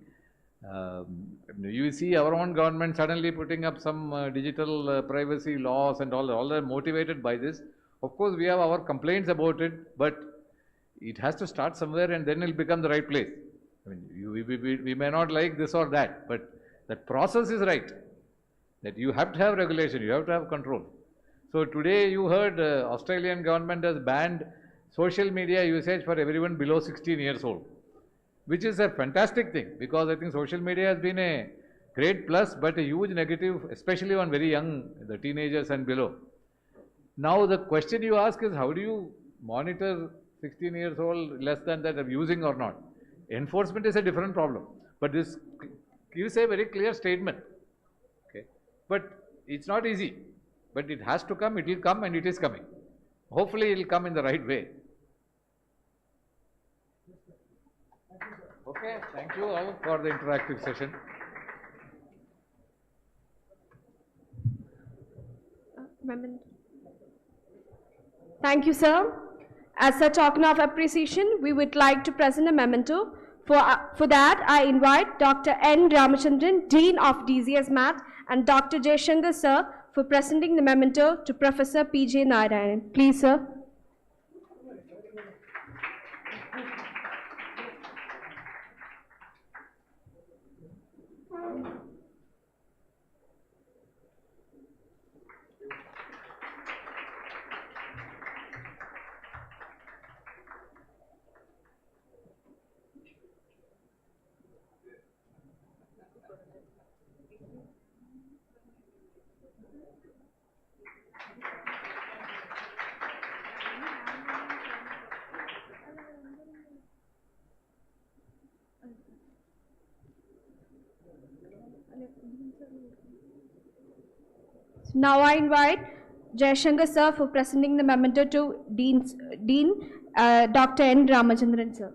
You see our own government suddenly putting up some digital privacy laws and all that, motivated by this. Of course, we have our complaints about it, but it has to start somewhere and then it will become the right place. I mean, we may not like this or that, but that process is right. That you have to have regulation, you have to have control. So today you heard Australian government has banned social media usage for everyone below 16 years old, which is a fantastic thing, because I think social media has been a great plus but a huge negative, especially on very young, the teenagers and below. Now the question you ask is, how do you monitor 16 years old, less than that, of using or not? Enforcement is a different problem, but this gives a very clear statement. Okay, but it's not easy, but it has to come, it will come, and it is coming. Hopefully it will come in the right way. Okay, thank you all for the interactive session. Thank you, sir. As a token of appreciation, we would like to present a memento. For that, I invite Dr. N. Ramachandran, Dean of DCSMAT, and Dr. Jaishankar, sir, for presenting the memento to Professor P.J. Narayanan. Please, sir. Now I invite Jaishankar, sir, for presenting the memento to Dean Dr. N. Ramachandran, sir.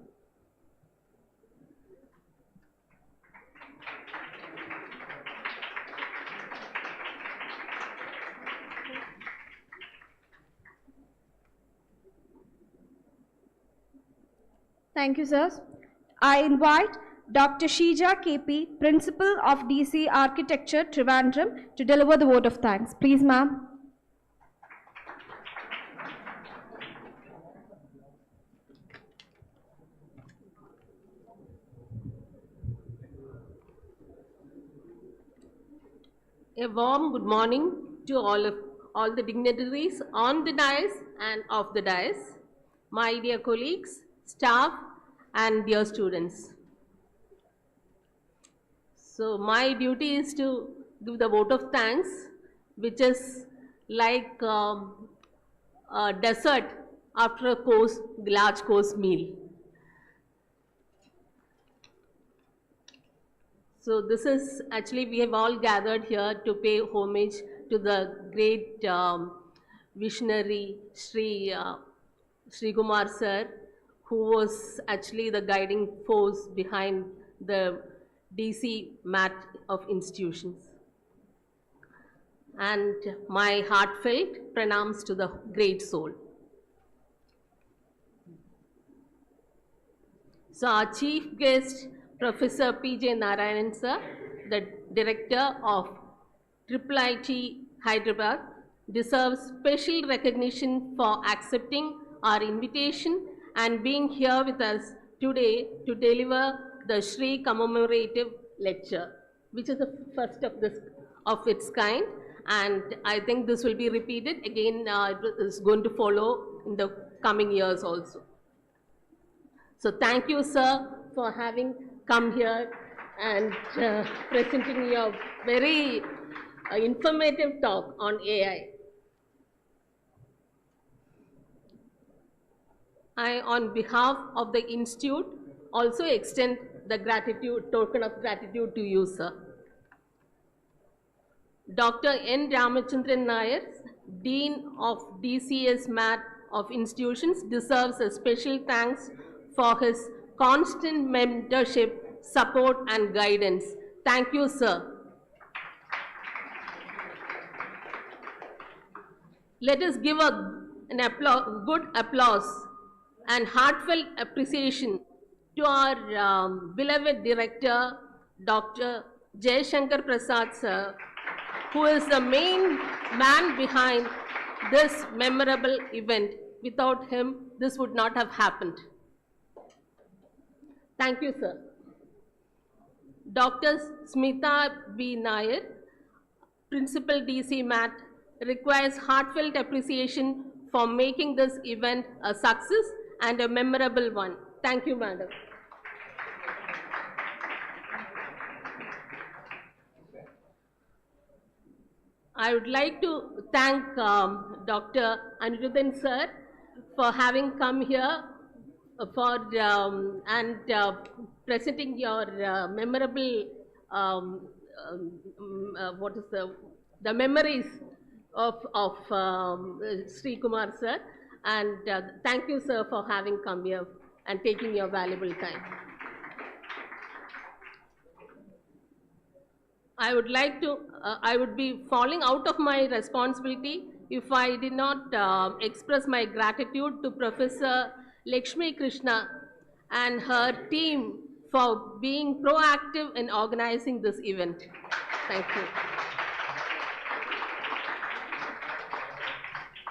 Thank you, sir. I invite Dr. Shija KP, Principal of DC Architecture, Trivandrum, to deliver the vote of thanks. Please, ma'am. A warm good morning to all the dignitaries on the dais and off the dais, my dear colleagues, staff, and dear students. So my duty is to give the vote of thanks, which is like a dessert after a large course meal. So this is actually, we have all gathered here to pay homage to the great visionary Sreekumar sir, who was actually the guiding force behind the DCSMAT of institutions. And my heartfelt pranams to the great soul. So our chief guest, Professor P.J. Narayanan, sir, the director of IIIT Hyderabad, deserves special recognition for accepting our invitation and being here with us today to deliver the Sree Commemorative Lecture, which is the first of its kind, and I think this will be repeated again. It is going to follow in the coming years also. So thank you, sir, for having come here and presenting your very informative talk on AI. I, on behalf of the Institute, also extend the token of gratitude to you, sir. Dr. N. Ramachandran Nair, Dean of DCSMAT of Institutions, deserves a special thanks for his constant mentorship, support and guidance. Thank you, sir. Let us give good applause and heartfelt appreciation to our beloved director, Dr. Jayashankar Prasad, sir, who is the main man behind this memorable event. Without him, this would not have happened. Thank you, sir. Dr. Smita B. Nair, Principal DCSMAT, requires heartfelt appreciation for making this event a success and a memorable one. Thank you, madam. I would like to thank Dr. Anirudhan sir for having come here for presenting your memorable the memories of Sreekumar sir, and thank you, sir, for having come here and taking your valuable time. I would like to, I would be falling out of my responsibility if I did not express my gratitude to Professor Lakshmi Krishna and her team for being proactive in organizing this event. Thank you.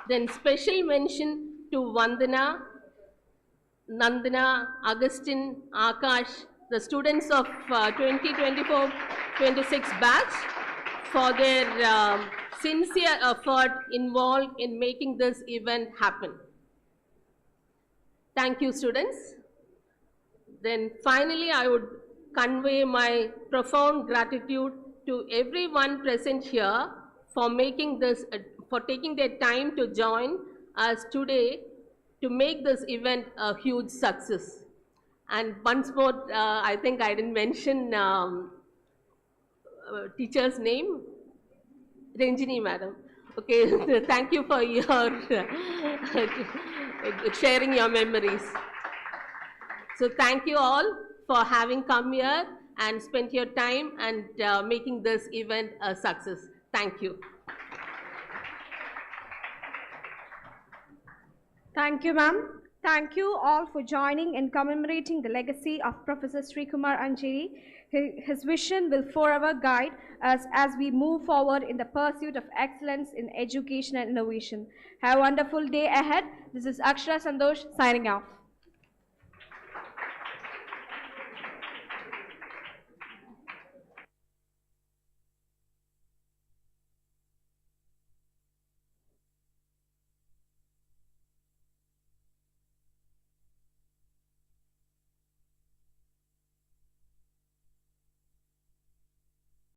Then special mention to Vandana, Nandana, Augustine, Akash, the students of 2024-26 batch for their sincere effort involved in making this event happen. Thank you, students. Then finally, I would convey my profound gratitude to everyone present here for making this, for taking their time to join us today to make this event a huge success. And once more, I think I didn't mention teacher's name, Ranjini madam. Okay, thank you for your sharing your memories. So thank you all for having come here and spent your time and making this event a success. Thank you. Thank you, ma'am. Thank you all for joining in commemorating the legacy of Professor Sreekumar Ancheri. His vision will forever guide us as we move forward in the pursuit of excellence in education and innovation. Have a wonderful day ahead. This is Akshara Sandosh signing off.